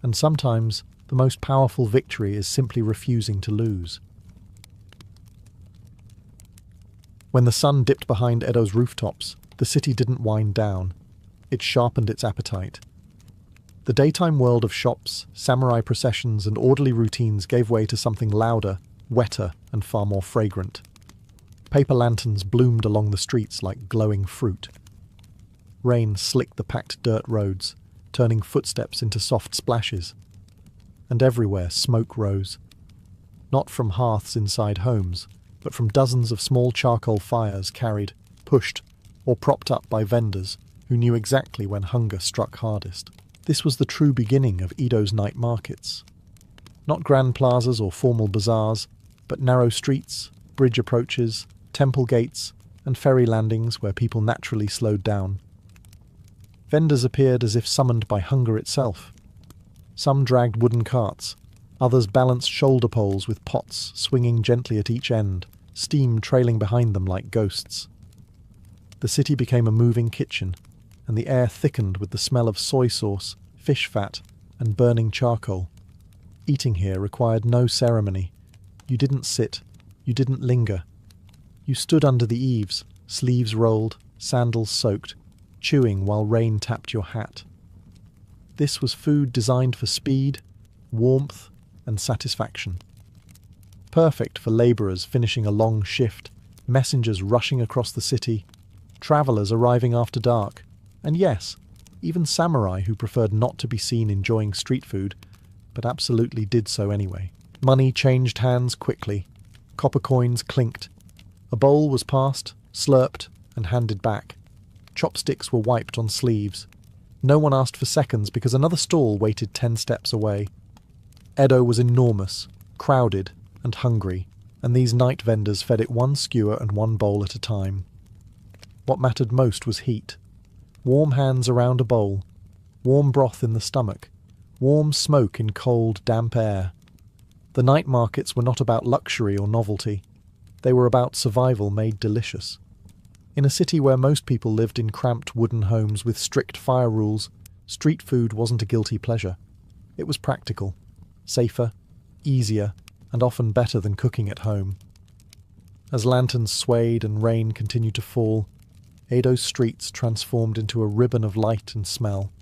And sometimes, the most powerful victory is simply refusing to lose. When the sun dipped behind Edo's rooftops, the city didn't wind down. It sharpened its appetite. The daytime world of shops, samurai processions, and orderly routines gave way to something louder, wetter, and far more fragrant. Paper lanterns bloomed along the streets like glowing fruit. Rain slicked the packed dirt roads, turning footsteps into soft splashes. And everywhere smoke rose. Not from hearths inside homes, but from dozens of small charcoal fires carried, pushed, or propped up by vendors who knew exactly when hunger struck hardest. This was the true beginning of Edo's night markets. Not grand plazas or formal bazaars, but narrow streets, bridge approaches, temple gates, and ferry landings where people naturally slowed down. Vendors appeared as if summoned by hunger itself. Some dragged wooden carts, others balanced shoulder poles with pots swinging gently at each end, steam trailing behind them like ghosts. The city became a moving kitchen, and the air thickened with the smell of soy sauce, fish fat, and burning charcoal. Eating here required no ceremony. You didn't sit, you didn't linger. You stood under the eaves, sleeves rolled, sandals soaked, chewing while rain tapped your hat. This was food designed for speed, warmth, and satisfaction. Perfect for labourers finishing a long shift, messengers rushing across the city, travellers arriving after dark, and yes, even samurai who preferred not to be seen enjoying street food, but absolutely did so anyway. Money changed hands quickly. Copper coins clinked. A bowl was passed, slurped, and handed back. Chopsticks were wiped on sleeves. No one asked for seconds because another stall waited 10 steps away. Edo was enormous, crowded, and hungry, and these night vendors fed it one skewer and one bowl at a time. What mattered most was heat. Warm hands around a bowl, warm broth in the stomach, warm smoke in cold, damp air. The night markets were not about luxury or novelty. They were about survival made delicious. In a city where most people lived in cramped wooden homes with strict fire rules, street food wasn't a guilty pleasure. It was practical, safer, easier, and often better than cooking at home. As lanterns swayed and rain continued to fall, Edo's streets transformed into a ribbon of light and smell,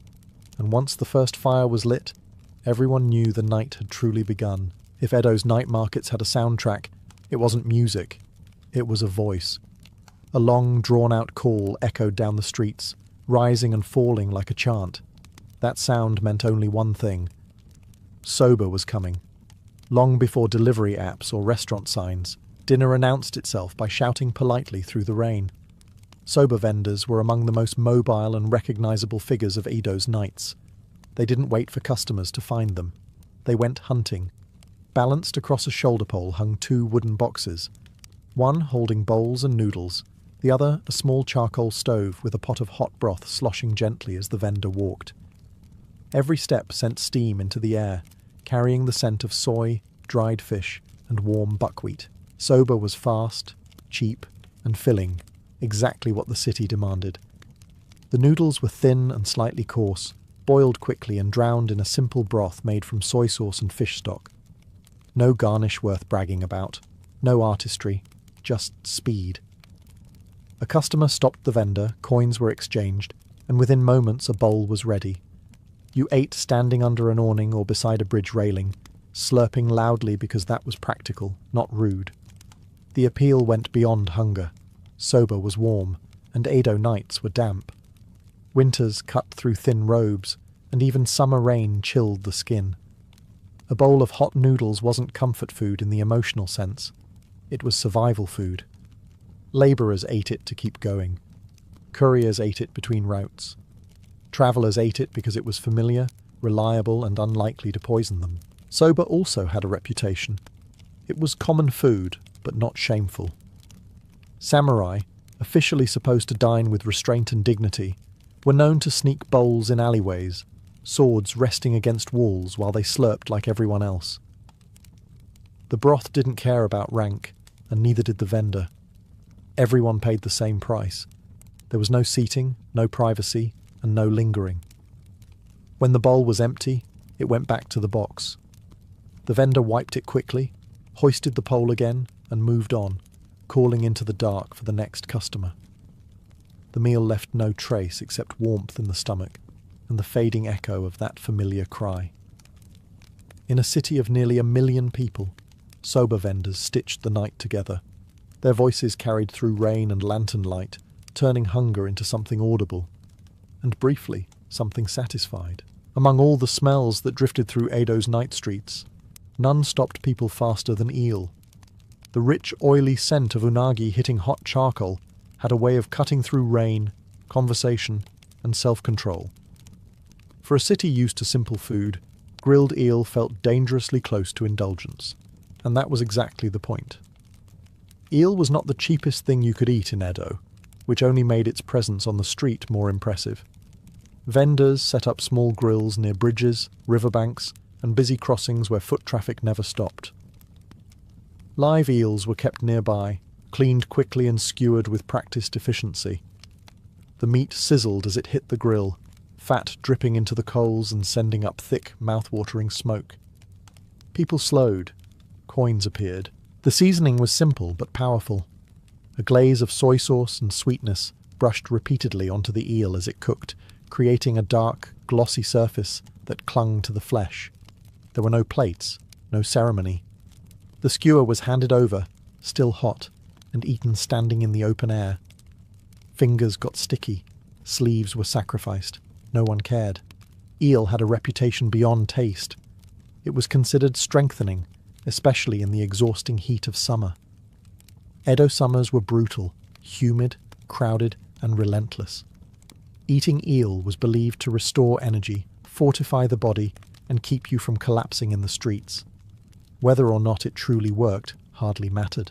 and once the first fire was lit, everyone knew the night had truly begun. If Edo's night markets had a soundtrack, it wasn't music, it was a voice. A long, drawn-out call echoed down the streets, rising and falling like a chant. That sound meant only one thing. Soba was coming. Long before delivery apps or restaurant signs, dinner announced itself by shouting politely through the rain. Soba vendors were among the most mobile and recognizable figures of Edo's nights. They didn't wait for customers to find them. They went hunting. Balanced across a shoulder pole hung 2 wooden boxes, one holding bowls and noodles, the other a small charcoal stove with a pot of hot broth sloshing gently as the vendor walked. Every step sent steam into the air, carrying the scent of soy, dried fish, and warm buckwheat. Soba was fast, cheap, and filling, exactly what the city demanded. The noodles were thin and slightly coarse, boiled quickly and drowned in a simple broth made from soy sauce and fish stock. No garnish worth bragging about, no artistry, just speed. A customer stopped the vendor, coins were exchanged, and within moments a bowl was ready. You ate standing under an awning or beside a bridge railing, slurping loudly because that was practical, not rude. The appeal went beyond hunger. Soba was warm, and Edo nights were damp. Winters cut through thin robes, and even summer rain chilled the skin. A bowl of hot noodles wasn't comfort food in the emotional sense. It was survival food. Labourers ate it to keep going. Couriers ate it between routes. Travellers ate it because it was familiar, reliable, and unlikely to poison them. Soba also had a reputation. It was common food, but not shameful. Samurai, officially supposed to dine with restraint and dignity, were known to sneak bowls in alleyways, swords resting against walls while they slurped like everyone else. The broth didn't care about rank, and neither did the vendor. Everyone paid the same price. There was no seating, no privacy, and no lingering. When the bowl was empty, it went back to the box. The vendor wiped it quickly, hoisted the pole again, and moved on, calling into the dark for the next customer. The meal left no trace except warmth in the stomach and the fading echo of that familiar cry. In a city of nearly 1 million people, soba vendors stitched the night together. Their voices carried through rain and lantern light, turning hunger into something audible, and briefly, something satisfied. Among all the smells that drifted through Edo's night streets, none stopped people faster than eel. The rich, oily scent of unagi hitting hot charcoal had a way of cutting through rain, conversation, and self-control. For a city used to simple food, grilled eel felt dangerously close to indulgence, and that was exactly the point. Eel was not the cheapest thing you could eat in Edo, which only made its presence on the street more impressive. Vendors set up small grills near bridges, riverbanks, and busy crossings where foot traffic never stopped. Live eels were kept nearby, cleaned quickly and skewered with practiced efficiency. The meat sizzled as it hit the grill, fat dripping into the coals and sending up thick, mouth-watering smoke. People slowed. Coins appeared. The seasoning was simple but powerful. A glaze of soy sauce and sweetness brushed repeatedly onto the eel as it cooked, creating a dark, glossy surface that clung to the flesh. There were no plates, no ceremony. The skewer was handed over, still hot, and eaten standing in the open air. Fingers got sticky, sleeves were sacrificed, no one cared. Eel had a reputation beyond taste. It was considered strengthening, especially in the exhausting heat of summer. Edo summers were brutal, humid, crowded, and relentless. Eating eel was believed to restore energy, fortify the body, and keep you from collapsing in the streets. Whether or not it truly worked hardly mattered.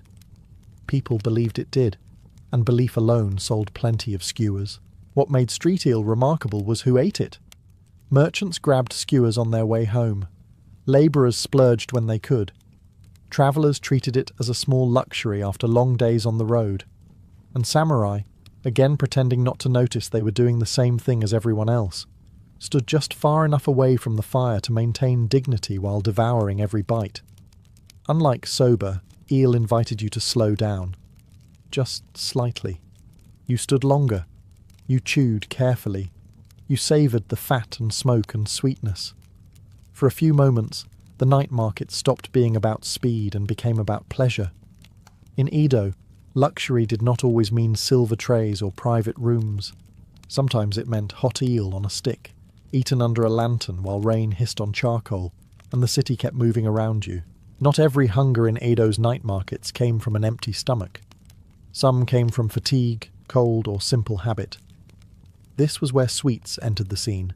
People believed it did, and belief alone sold plenty of skewers. What made street eel remarkable was who ate it. Merchants grabbed skewers on their way home. Labourers splurged when they could. Travellers treated it as a small luxury after long days on the road. And samurai, again pretending not to notice they were doing the same thing as everyone else, stood just far enough away from the fire to maintain dignity while devouring every bite. Unlike soba, eel invited you to slow down. Just slightly. You stood longer. You chewed carefully. You savoured the fat and smoke and sweetness. For a few moments, the night market stopped being about speed and became about pleasure. In Edo, luxury did not always mean silver trays or private rooms. Sometimes it meant hot eel on a stick, eaten under a lantern while rain hissed on charcoal, and the city kept moving around you. Not every hunger in Edo's night markets came from an empty stomach. Some came from fatigue, cold, or simple habit. This was where sweets entered the scene.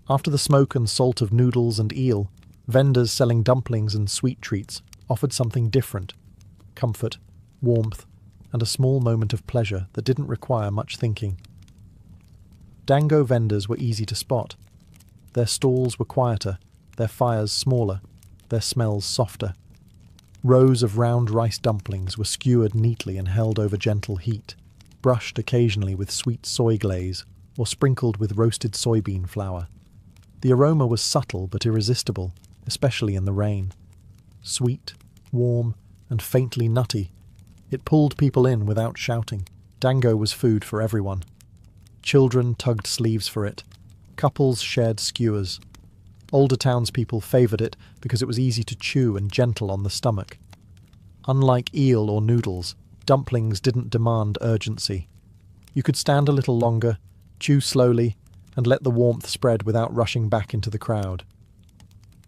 After the smoke and salt of noodles and eel, vendors selling dumplings and sweet treats offered something different: comfort, warmth, and a small moment of pleasure that didn't require much thinking. Dango vendors were easy to spot. Their stalls were quieter, their fires smaller, their smells softer. Rows of round rice dumplings were skewered neatly and held over gentle heat, brushed occasionally with sweet soy glaze or sprinkled with roasted soybean flour. The aroma was subtle but irresistible, especially in the rain. Sweet, warm, and faintly nutty, it pulled people in without shouting. Dango was food for everyone. Children tugged sleeves for it. Couples shared skewers. Older townspeople favoured it because it was easy to chew and gentle on the stomach. Unlike eel or noodles, dumplings didn't demand urgency. You could stand a little longer, chew slowly, and let the warmth spread without rushing back into the crowd.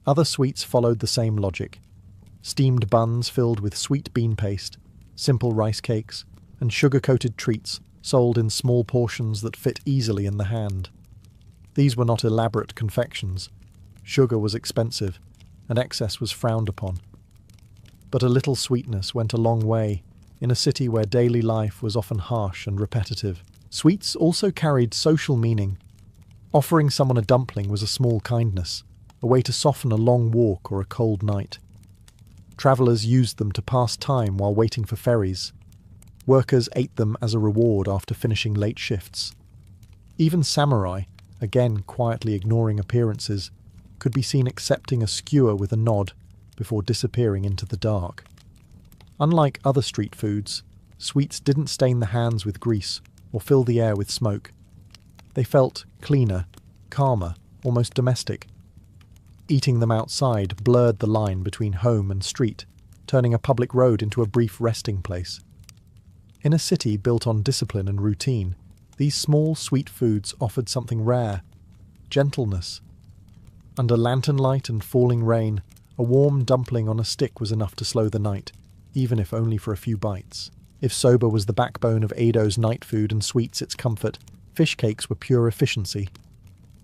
Other sweets followed the same logic. Steamed buns filled with sweet bean paste, simple rice cakes, and sugar-coated treats sold in small portions that fit easily in the hand. These were not elaborate confections. Sugar was expensive, and excess was frowned upon. But a little sweetness went a long way in a city where daily life was often harsh and repetitive. Sweets also carried social meaning. Offering someone a dumpling was a small kindness, a way to soften a long walk or a cold night. Travellers used them to pass time while waiting for ferries. Workers ate them as a reward after finishing late shifts. Even samurai, again quietly ignoring appearances, could be seen accepting a skewer with a nod before disappearing into the dark. Unlike other street foods, sweets didn't stain the hands with grease or fill the air with smoke. They felt cleaner, calmer, almost domestic. Eating them outside blurred the line between home and street, turning a public road into a brief resting place. In a city built on discipline and routine, these small sweet foods offered something rare: gentleness. Under lantern light and falling rain, a warm dumpling on a stick was enough to slow the night, even if only for a few bites. If soba was the backbone of Edo's night food and sweets its comfort, fish cakes were pure efficiency.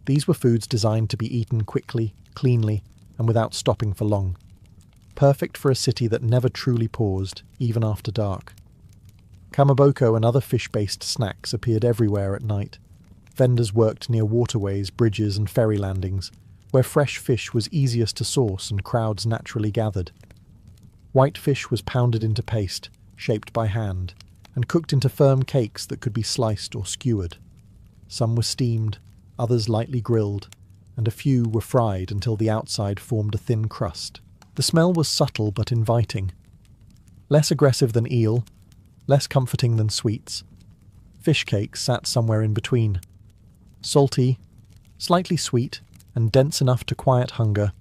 These were foods designed to be eaten quickly, cleanly, and without stopping for long. Perfect for a city that never truly paused, even after dark. Kamaboko and other fish-based snacks appeared everywhere at night. Vendors worked near waterways, bridges, and ferry landings, where fresh fish was easiest to source and crowds naturally gathered. White fish was pounded into paste, shaped by hand, and cooked into firm cakes that could be sliced or skewered. Some were steamed, others lightly grilled, and a few were fried until the outside formed a thin crust. The smell was subtle but inviting. Less aggressive than eel, less comforting than sweets. Fish cakes sat somewhere in between. Salty, slightly sweet, and dense enough to quiet hunger,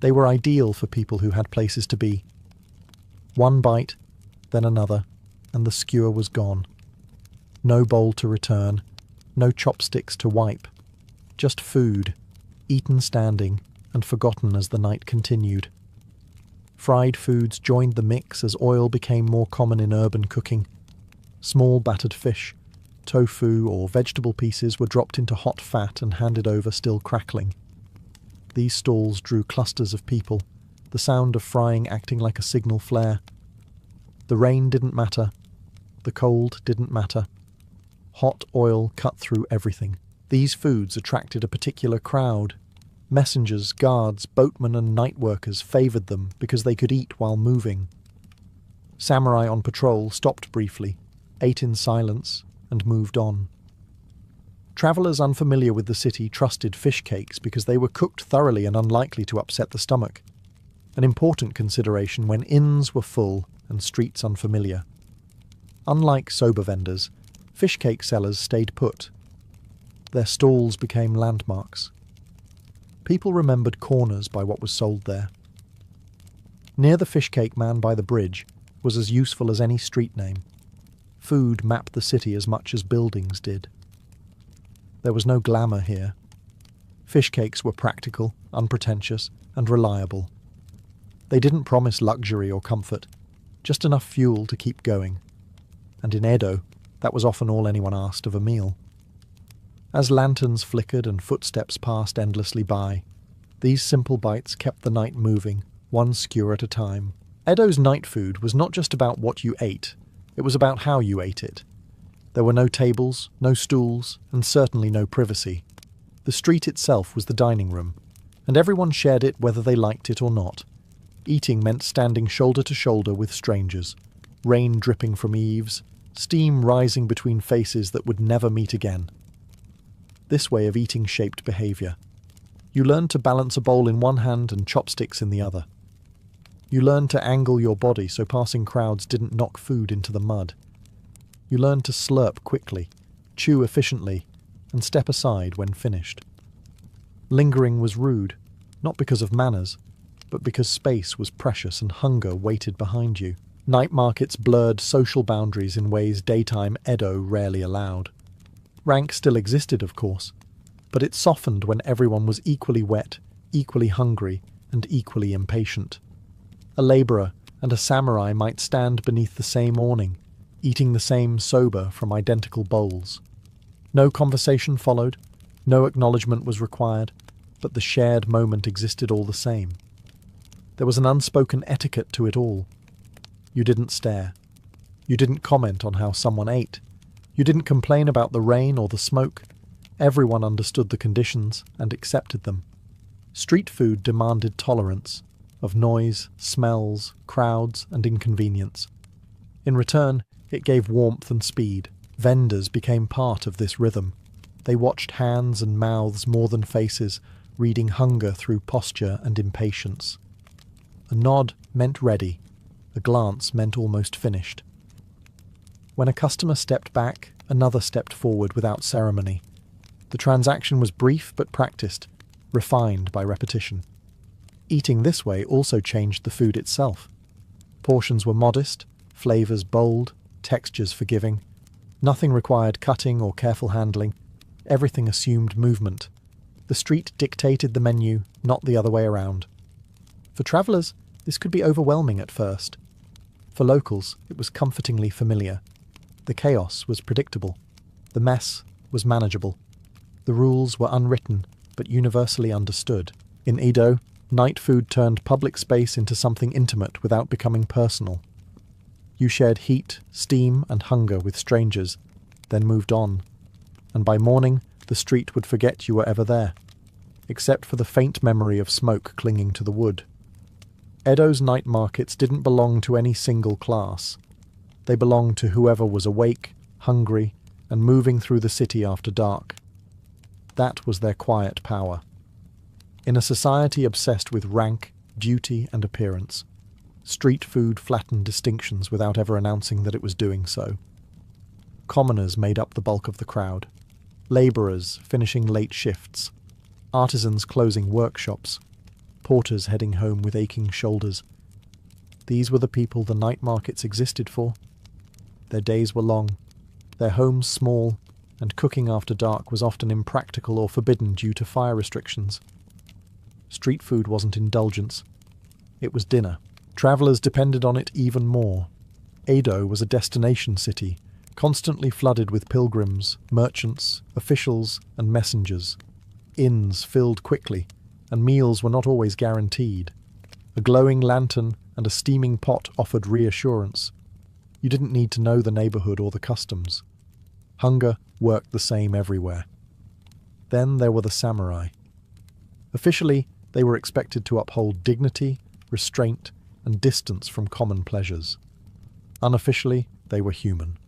they were ideal for people who had places to be. One bite, then another, and the skewer was gone. No bowl to return, no chopsticks to wipe. Just food, eaten standing and forgotten as the night continued. Fried foods joined the mix as oil became more common in urban cooking. Small battered fish, tofu or vegetable pieces were dropped into hot fat and handed over still crackling. These stalls drew clusters of people, the sound of frying acting like a signal flare. The rain didn't matter. The cold didn't matter. Hot oil cut through everything. These foods attracted a particular crowd. Messengers, guards, boatmen and night workers favoured them because they could eat while moving. Samurai on patrol stopped briefly, ate in silence, and moved on. Travellers unfamiliar with the city trusted fish cakes because they were cooked thoroughly and unlikely to upset the stomach, an important consideration when inns were full and streets unfamiliar. Unlike soba vendors, fish cake sellers stayed put. Their stalls became landmarks. People remembered corners by what was sold there. Near the fish cake man by the bridge was as useful as any street name. Food mapped the city as much as buildings did. There was no glamour here. Fish cakes were practical, unpretentious, and reliable. They didn't promise luxury or comfort, just enough fuel to keep going. And in Edo, that was often all anyone asked of a meal. As lanterns flickered and footsteps passed endlessly by, these simple bites kept the night moving, one skewer at a time. Edo's night food was not just about what you ate, it was about how you ate it. There were no tables, no stools, and certainly no privacy. The street itself was the dining room, and everyone shared it whether they liked it or not. Eating meant standing shoulder to shoulder with strangers, rain dripping from eaves, steam rising between faces that would never meet again. This way of eating shaped behaviour. You learned to balance a bowl in one hand and chopsticks in the other. You learned to angle your body so passing crowds didn't knock food into the mud. You learned to slurp quickly, chew efficiently, and step aside when finished. Lingering was rude, not because of manners, but because space was precious and hunger waited behind you. Night markets blurred social boundaries in ways daytime Edo rarely allowed. Rank still existed, of course, but it softened when everyone was equally wet, equally hungry, and equally impatient. A labourer and a samurai might stand beneath the same awning, eating the same soba from identical bowls. No conversation followed, no acknowledgement was required, but the shared moment existed all the same. There was an unspoken etiquette to it all. You didn't stare. You didn't comment on how someone ate. You didn't complain about the rain or the smoke. Everyone understood the conditions and accepted them. Street food demanded tolerance of noise, smells, crowds, and inconvenience. In return, it gave warmth and speed. Vendors became part of this rhythm. They watched hands and mouths more than faces, reading hunger through posture and impatience. A nod meant ready. A glance meant almost finished. When a customer stepped back, another stepped forward without ceremony. The transaction was brief but practiced, refined by repetition. Eating this way also changed the food itself. Portions were modest, flavours bold, textures forgiving. Nothing required cutting or careful handling. Everything assumed movement. The street dictated the menu, not the other way around. For travellers, this could be overwhelming at first. For locals, it was comfortingly familiar. The chaos was predictable. The mess was manageable. The rules were unwritten, but universally understood. In Edo, night food turned public space into something intimate without becoming personal. You shared heat, steam, and hunger with strangers, then moved on. And by morning, the street would forget you were ever there, except for the faint memory of smoke clinging to the wood. Edo's night markets didn't belong to any single class. They belonged to whoever was awake, hungry, and moving through the city after dark. That was their quiet power. In a society obsessed with rank, duty, and appearance, street food flattened distinctions without ever announcing that it was doing so. Commoners made up the bulk of the crowd. Labourers finishing late shifts. Artisans closing workshops. Porters heading home with aching shoulders. These were the people the night markets existed for. Their days were long, their homes small, and cooking after dark was often impractical or forbidden due to fire restrictions. Street food wasn't indulgence, it was dinner. Travellers depended on it even more. Edo was a destination city, constantly flooded with pilgrims, merchants, officials, and messengers. Inns filled quickly, and meals were not always guaranteed. A glowing lantern and a steaming pot offered reassurance. You didn't need to know the neighbourhood or the customs. Hunger worked the same everywhere. Then there were the samurai. Officially, they were expected to uphold dignity, restraint, and distance from common pleasures. Unofficially, they were human.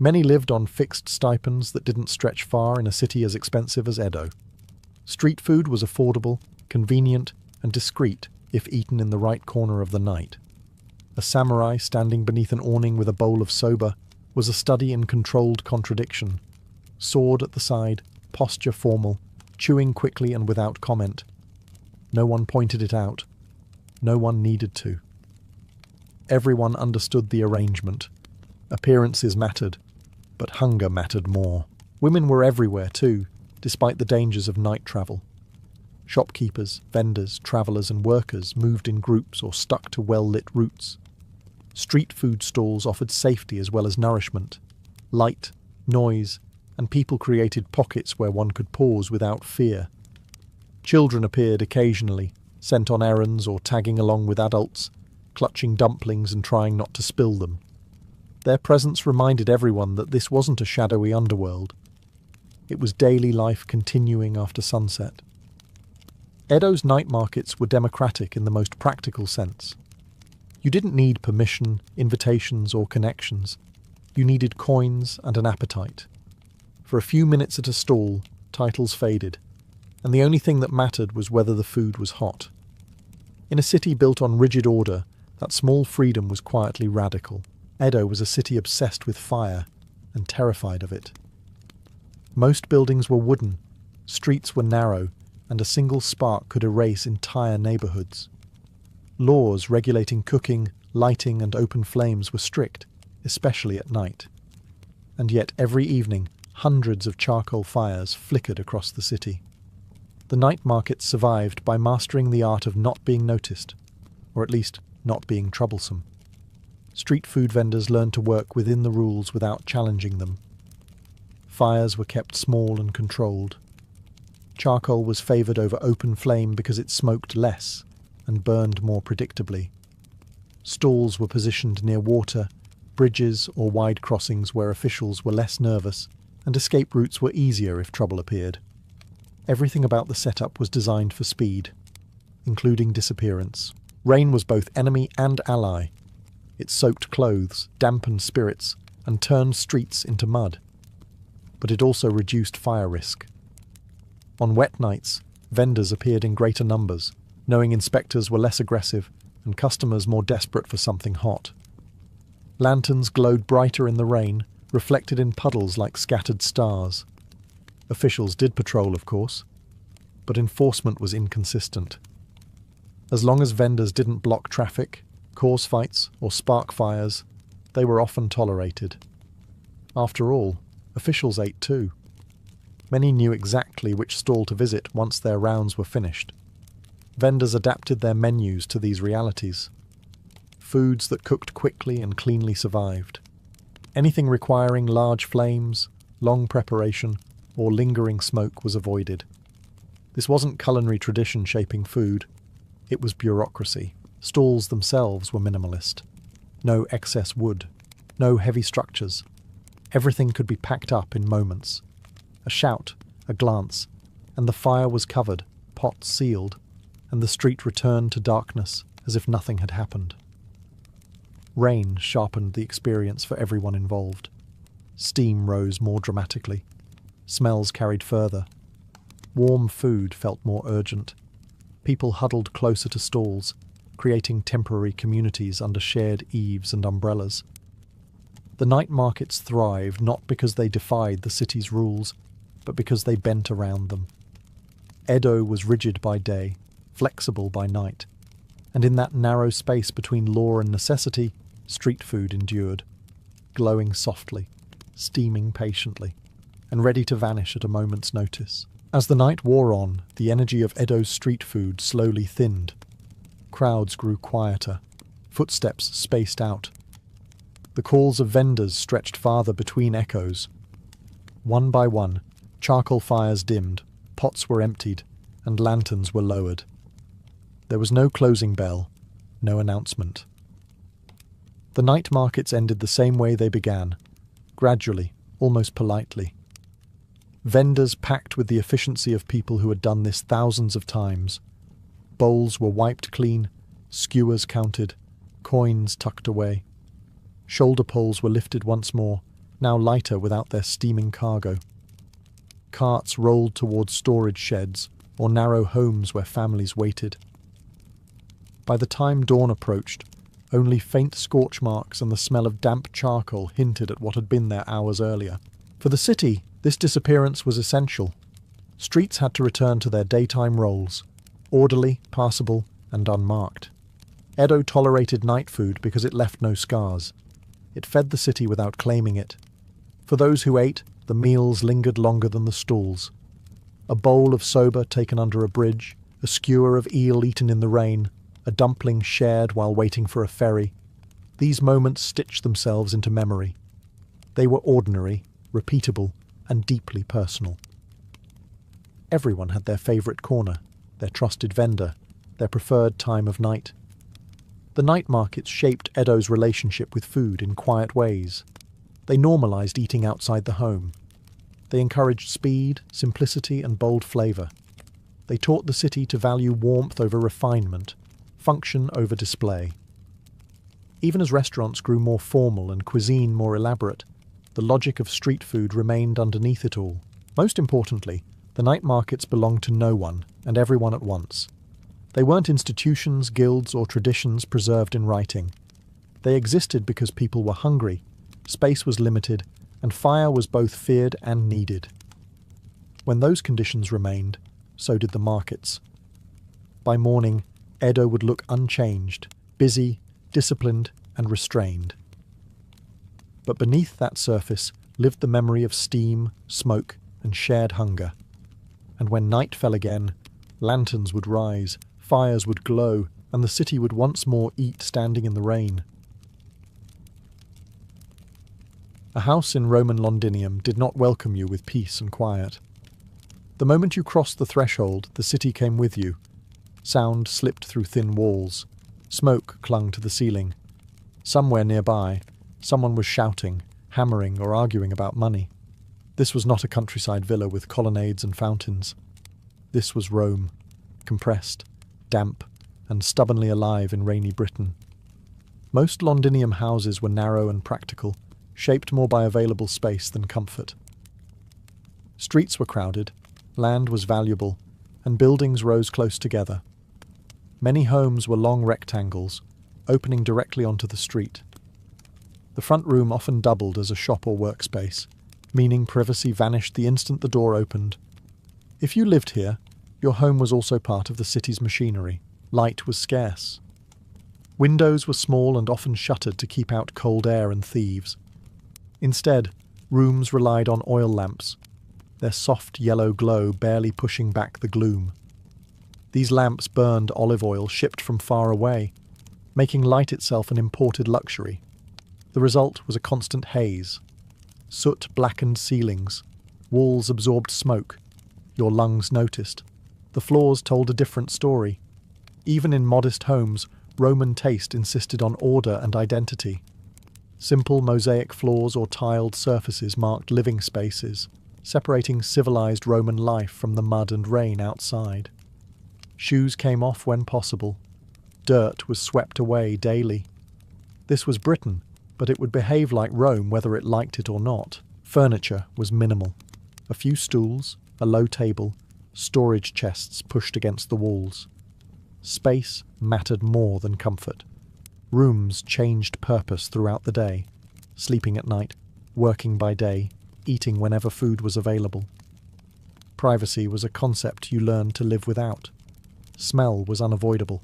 Many lived on fixed stipends that didn't stretch far in a city as expensive as Edo. Street food was affordable, convenient, and discreet if eaten in the right corner of the night. A samurai standing beneath an awning with a bowl of soba was a study in controlled contradiction. Sword at the side, posture formal, chewing quickly and without comment. No one pointed it out. No one needed to. Everyone understood the arrangement. Appearances mattered, but hunger mattered more. Women were everywhere too, despite the dangers of night travel. Shopkeepers, vendors, travellers and workers moved in groups or stuck to well-lit routes. Street food stalls offered safety as well as nourishment. Light, noise, and people created pockets where one could pause without fear. Children appeared occasionally, sent on errands or tagging along with adults, clutching dumplings and trying not to spill them. Their presence reminded everyone that this wasn't a shadowy underworld. It was daily life continuing after sunset. Edo's night markets were democratic in the most practical sense. You didn't need permission, invitations, or connections. You needed coins and an appetite. For a few minutes at a stall, titles faded, and the only thing that mattered was whether the food was hot. In a city built on rigid order, that small freedom was quietly radical. Edo was a city obsessed with fire and terrified of it. Most buildings were wooden, streets were narrow, and a single spark could erase entire neighbourhoods. Laws regulating cooking, lighting, and open flames were strict, especially at night. And yet every evening, hundreds of charcoal fires flickered across the city. The night markets survived by mastering the art of not being noticed, or at least not being troublesome. Street food vendors learned to work within the rules without challenging them. Fires were kept small and controlled. Charcoal was favoured over open flame because it smoked less and burned more predictably. Stalls were positioned near water, bridges or wide crossings where officials were less nervous, and escape routes were easier if trouble appeared. Everything about the setup was designed for speed, including disappearance. Rain was both enemy and ally. It soaked clothes, dampened spirits, and turned streets into mud. But it also reduced fire risk. On wet nights, vendors appeared in greater numbers, knowing inspectors were less aggressive and customers more desperate for something hot. Lanterns glowed brighter in the rain, reflected in puddles like scattered stars. Officials did patrol, of course, but enforcement was inconsistent. As long as vendors didn't block traffic, cause fights, or spark fires, they were often tolerated. After all, officials ate too. Many knew exactly which stall to visit once their rounds were finished. Vendors adapted their menus to these realities. Foods that cooked quickly and cleanly survived. Anything requiring large flames, long preparation, or lingering smoke was avoided. This wasn't culinary tradition shaping food. It was bureaucracy. Stalls themselves were minimalist. No excess wood. No heavy structures. Everything could be packed up in moments. A shout, a glance, and the fire was covered, pots sealed, and the street returned to darkness as if nothing had happened. Rain sharpened the experience for everyone involved. Steam rose more dramatically. Smells carried further. Warm food felt more urgent. People huddled closer to stalls, creating temporary communities under shared eaves and umbrellas. The night markets thrived not because they defied the city's rules, but because they bent around them. Edo was rigid by day, flexible by night, and in that narrow space between law and necessity, street food endured. glowing softly, steaming patiently, and ready to vanish at a moment's notice. As the night wore on, the energy of Edo's street food slowly thinned. Crowds grew quieter, footsteps spaced out. The calls of vendors stretched farther between echoes. One by one, charcoal fires dimmed, pots were emptied, and lanterns were lowered. There was no closing bell, no announcement. The night markets ended the same way they began, gradually, almost politely. Vendors packed with the efficiency of people who had done this thousands of times. Bowls were wiped clean, skewers counted, coins tucked away. Shoulder poles were lifted once more, now lighter without their steaming cargo. Carts rolled towards storage sheds or narrow homes where families waited. By the time dawn approached, only faint scorch marks and the smell of damp charcoal hinted at what had been there hours earlier. For the city, this disappearance was essential. Streets had to return to their daytime roles, orderly, passable, and unmarked. Edo tolerated night food because it left no scars. It fed the city without claiming it. For those who ate, the meals lingered longer than the stalls. A bowl of soba taken under a bridge, a skewer of eel eaten in the rain, a dumpling shared while waiting for a ferry. These moments stitched themselves into memory. They were ordinary, repeatable, and deeply personal. Everyone had their favourite corner, their trusted vendor, their preferred time of night. The night markets shaped Edo's relationship with food in quiet ways. They normalised eating outside the home. They encouraged speed, simplicity, and bold flavour. They taught the city to value warmth over refinement, function over display. Even as restaurants grew more formal and cuisine more elaborate, the logic of street food remained underneath it all. Most importantly, the night markets belonged to no one and everyone at once. They weren't institutions, guilds, or traditions preserved in writing. They existed because people were hungry, space was limited, and fire was both feared and needed. When those conditions remained, so did the markets. By morning, Edo would look unchanged, busy, disciplined, and restrained. But beneath that surface lived the memory of steam, smoke, and shared hunger. And when night fell again, lanterns would rise, fires would glow, and the city would once more eat standing in the rain. A house in Roman Londinium did not welcome you with peace and quiet. The moment you crossed the threshold, the city came with you. Sound slipped through thin walls. Smoke clung to the ceiling. Somewhere nearby, someone was shouting, hammering, or arguing about money. This was not a countryside villa with colonnades and fountains. This was Rome, compressed, damp, and stubbornly alive in rainy Britain. Most Londinium houses were narrow and practical, shaped more by available space than comfort. Streets were crowded, land was valuable, and buildings rose close together. Many homes were long rectangles, opening directly onto the street. The front room often doubled as a shop or workspace, meaning privacy vanished the instant the door opened. If you lived here, your home was also part of the city's machinery. Light was scarce. Windows were small and often shuttered to keep out cold air and thieves. Instead, rooms relied on oil lamps, their soft yellow glow barely pushing back the gloom. These lamps burned olive oil shipped from far away, making light itself an imported luxury. The result was a constant haze. Soot blackened ceilings. Walls absorbed smoke. Your lungs noticed. The floors told a different story. Even in modest homes, Roman taste insisted on order and identity. Simple mosaic floors or tiled surfaces marked living spaces, separating civilized Roman life from the mud and rain outside. Shoes came off when possible. Dirt was swept away daily. This was Britain, but it would behave like Rome whether it liked it or not. Furniture was minimal. A few stools, a low table, storage chests pushed against the walls. Space mattered more than comfort. Rooms changed purpose throughout the day, sleeping at night, working by day, eating whenever food was available. Privacy was a concept you learned to live without. Smell was unavoidable.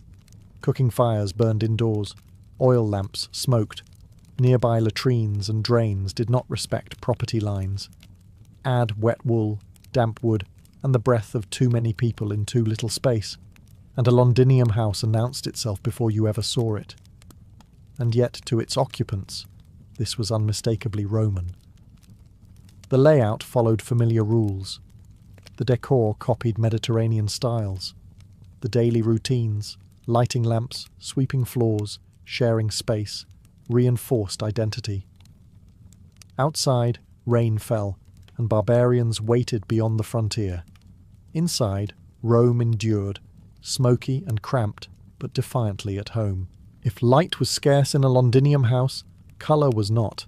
Cooking fires burned indoors. Oil lamps smoked. Nearby latrines and drains did not respect property lines. Add wet wool, damp wood, and the breath of too many people in too little space, and a Londinium house announced itself before you ever saw it. And yet, to its occupants, this was unmistakably Roman. The layout followed familiar rules. The decor copied Mediterranean styles. The daily routines, lighting lamps, sweeping floors, sharing space, reinforced identity. Outside, rain fell, and barbarians waited beyond the frontier. Inside, Rome endured, smoky and cramped, but defiantly at home. If light was scarce in a Londinium house, colour was not.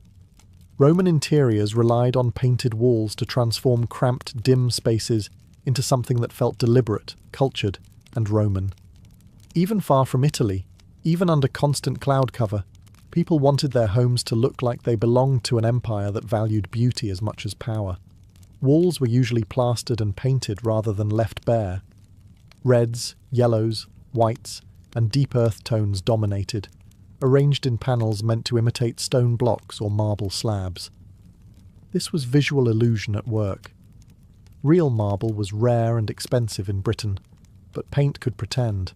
Roman interiors relied on painted walls to transform cramped, dim spaces into something that felt deliberate, cultured, and Roman. Even far from Italy, even under constant cloud cover, people wanted their homes to look like they belonged to an empire that valued beauty as much as power. Walls were usually plastered and painted rather than left bare. Reds, yellows, whites, and deep earth tones dominated, arranged in panels meant to imitate stone blocks or marble slabs. This was visual illusion at work. Real marble was rare and expensive in Britain, but paint could pretend.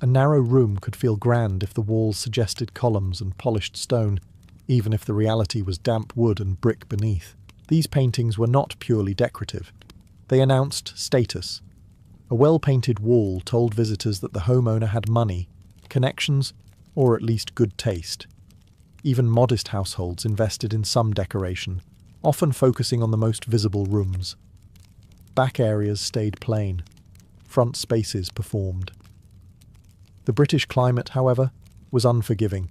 A narrow room could feel grand if the walls suggested columns and polished stone, even if the reality was damp wood and brick beneath. These paintings were not purely decorative. They announced status. A well-painted wall told visitors that the homeowner had money, connections, or at least good taste. Even modest households invested in some decoration, often focusing on the most visible rooms. Back areas stayed plain. Front spaces performed. The British climate, however, was unforgiving.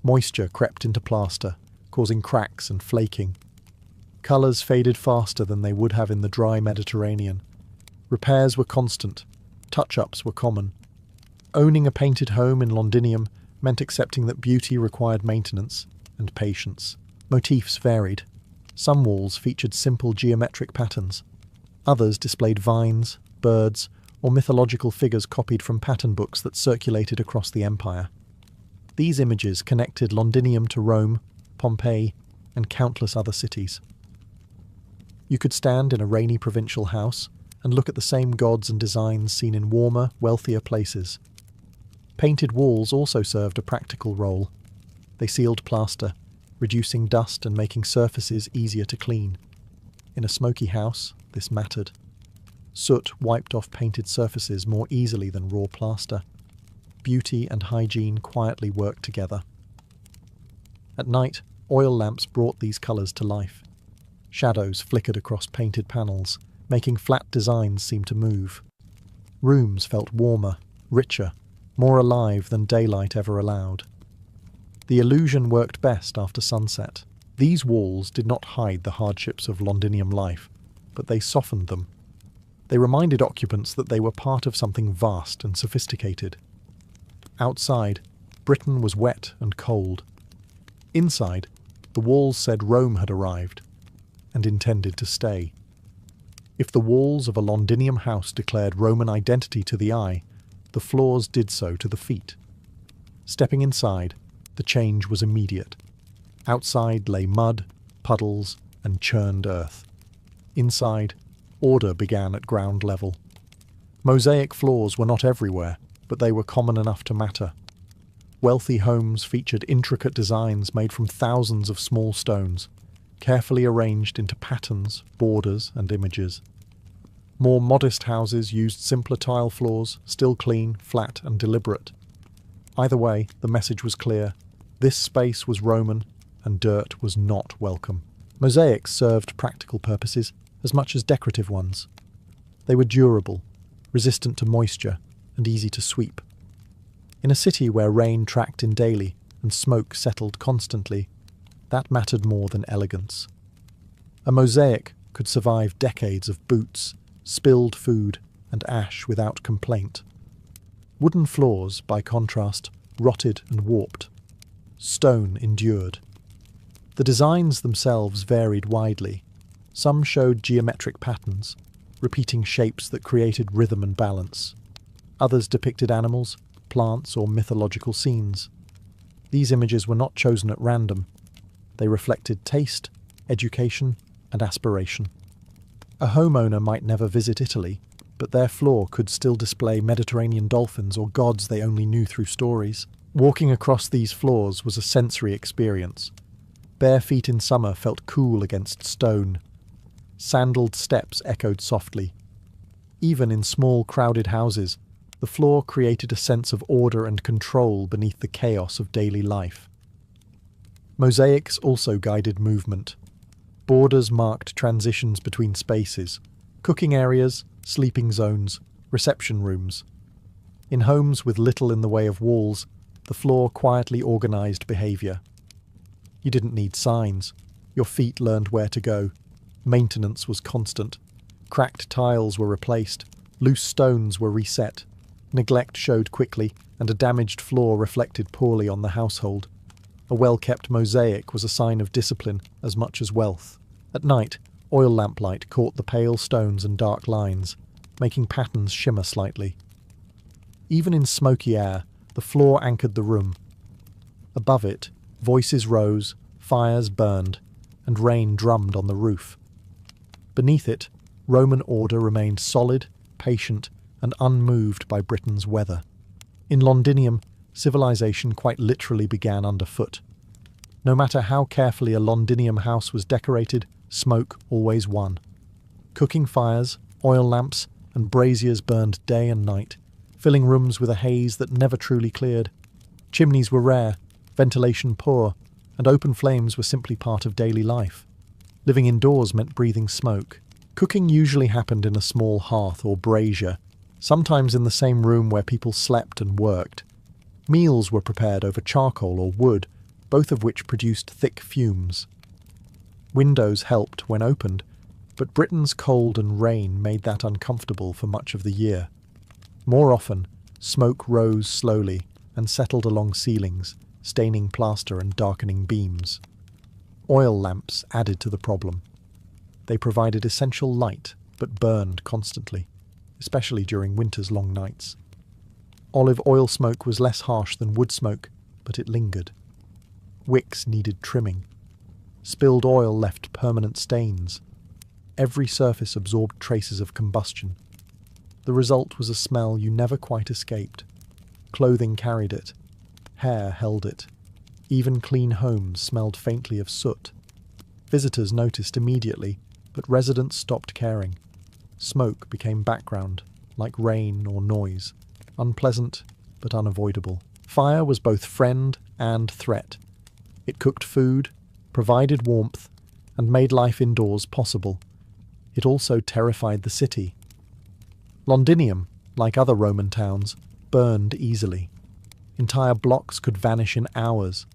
Moisture crept into plaster, causing cracks and flaking. Colours faded faster than they would have in the dry Mediterranean. Repairs were constant. Touch-ups were common. Owning a painted home in Londinium meant accepting that beauty required maintenance and patience. Motifs varied. Some walls featured simple geometric patterns. Others displayed vines, birds, or mythological figures copied from pattern books that circulated across the empire. These images connected Londinium to Rome, Pompeii, and countless other cities. You could stand in a rainy provincial house and look at the same gods and designs seen in warmer, wealthier places. Painted walls also served a practical role. They sealed plaster, reducing dust and making surfaces easier to clean. In a smoky house, this mattered. Soot wiped off painted surfaces more easily than raw plaster. Beauty and hygiene quietly worked together. At night, oil lamps brought these colours to life. Shadows flickered across painted panels, making flat designs seem to move. Rooms felt warmer, richer, more alive than daylight ever allowed. The illusion worked best after sunset. These walls did not hide the hardships of Londinium life, but they softened them. They reminded occupants that they were part of something vast and sophisticated. Outside, Britain was wet and cold. Inside, the walls said Rome had arrived and intended to stay. If the walls of a Londinium house declared Roman identity to the eye, the floors did so to the feet. Stepping inside, the change was immediate. Outside lay mud, puddles, and churned earth. Inside, order began at ground level. Mosaic floors were not everywhere, but they were common enough to matter. Wealthy homes featured intricate designs made from thousands of small stones, carefully arranged into patterns, borders, and images. More modest houses used simpler tile floors, still clean, flat, and deliberate. Either way, the message was clear. This space was Roman, and dirt was not welcome. Mosaics served practical purposes as much as decorative ones. They were durable, resistant to moisture, and easy to sweep. In a city where rain tracked in daily and smoke settled constantly, that mattered more than elegance. A mosaic could survive decades of boots, spilled food, and ash without complaint. Wooden floors, by contrast, rotted and warped. Stone endured. The designs themselves varied widely. Some showed geometric patterns, repeating shapes that created rhythm and balance. Others depicted animals, plants, or mythological scenes. These images were not chosen at random. They reflected taste, education, and aspiration. A homeowner might never visit Italy, but their floor could still display Mediterranean dolphins or gods they only knew through stories. Walking across these floors was a sensory experience. Bare feet in summer felt cool against stone. Sandaled steps echoed softly. Even in small, crowded houses, the floor created a sense of order and control beneath the chaos of daily life. Mosaics also guided movement. Borders marked transitions between spaces, cooking areas, sleeping zones, reception rooms. In homes with little in the way of walls, the floor quietly organised behaviour. You didn't need signs. Your feet learned where to go. Maintenance was constant. Cracked tiles were replaced. Loose stones were reset. Neglect showed quickly, and a damaged floor reflected poorly on the household. A well-kept mosaic was a sign of discipline as much as wealth. At night, oil lamplight caught the pale stones and dark lines, making patterns shimmer slightly. Even in smoky air, the floor anchored the room. Above it, voices rose, fires burned, and rain drummed on the roof. Beneath it, Roman order remained solid, patient, and unmoved by Britain's weather. In Londinium, civilization quite literally began underfoot. No matter how carefully a Londinium house was decorated, smoke always won. Cooking fires, oil lamps, and braziers burned day and night, filling rooms with a haze that never truly cleared. Chimneys were rare, ventilation poor, and open flames were simply part of daily life. Living indoors meant breathing smoke. Cooking usually happened in a small hearth or brazier, sometimes in the same room where people slept and worked. Meals were prepared over charcoal or wood, both of which produced thick fumes. Windows helped when opened, but Britain's cold and rain made that uncomfortable for much of the year. More often, smoke rose slowly and settled along ceilings, staining plaster and darkening beams. Oil lamps added to the problem. They provided essential light, but burned constantly, especially during winter's long nights. Olive oil smoke was less harsh than wood smoke, but it lingered. Wicks needed trimming. Spilled oil left permanent stains. Every surface absorbed traces of combustion. The result was a smell you never quite escaped. Clothing carried it. Hair held it. Even clean homes smelled faintly of soot. Visitors noticed immediately, but residents stopped caring. Smoke became background, like rain or noise, unpleasant but unavoidable. Fire was both friend and threat. It cooked food, provided warmth, and made life indoors possible. It also terrified the city. Londinium, like other Roman towns, burned easily. Entire blocks could vanish in hours.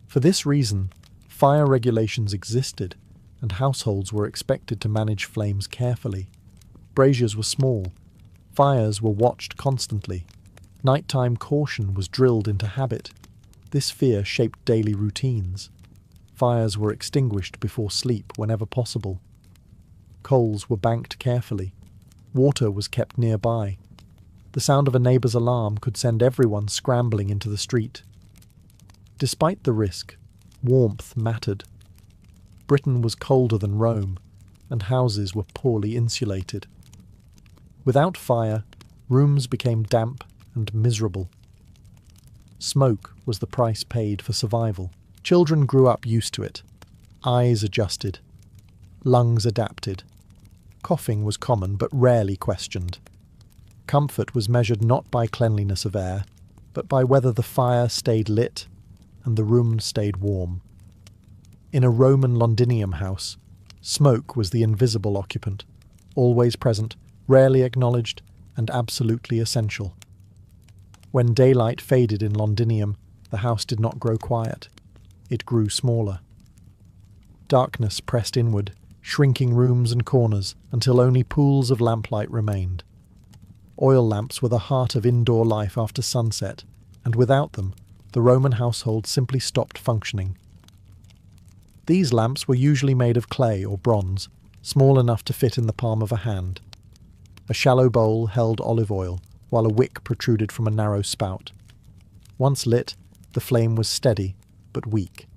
For this reason, fire regulations existed, and households were expected to manage flames carefully. Braziers were small. Fires were watched constantly. Nighttime caution was drilled into habit. This fear shaped daily routines. Fires were extinguished before sleep whenever possible. Coals were banked carefully. Water was kept nearby. The sound of a neighbour's alarm could send everyone scrambling into the street. Despite the risk, warmth mattered. Britain was colder than Rome, and houses were poorly insulated. Without fire, rooms became damp and miserable. Smoke was the price paid for survival. Children grew up used to it. Eyes adjusted. Lungs adapted. Coughing was common but rarely questioned. Comfort was measured not by cleanliness of air, but by whether the fire stayed lit and the room stayed warm. In a Roman Londinium house, smoke was the invisible occupant, always present, rarely acknowledged, and absolutely essential. When daylight faded in Londinium, the house did not grow quiet. It grew smaller. Darkness pressed inward, shrinking rooms and corners until only pools of lamplight remained. Oil lamps were the heart of indoor life after sunset, and without them, the Roman household simply stopped functioning. These lamps were usually made of clay or bronze, small enough to fit in the palm of a hand. A shallow bowl held olive oil, while a wick protruded from a narrow spout. Once lit, The flame was steady, but weak.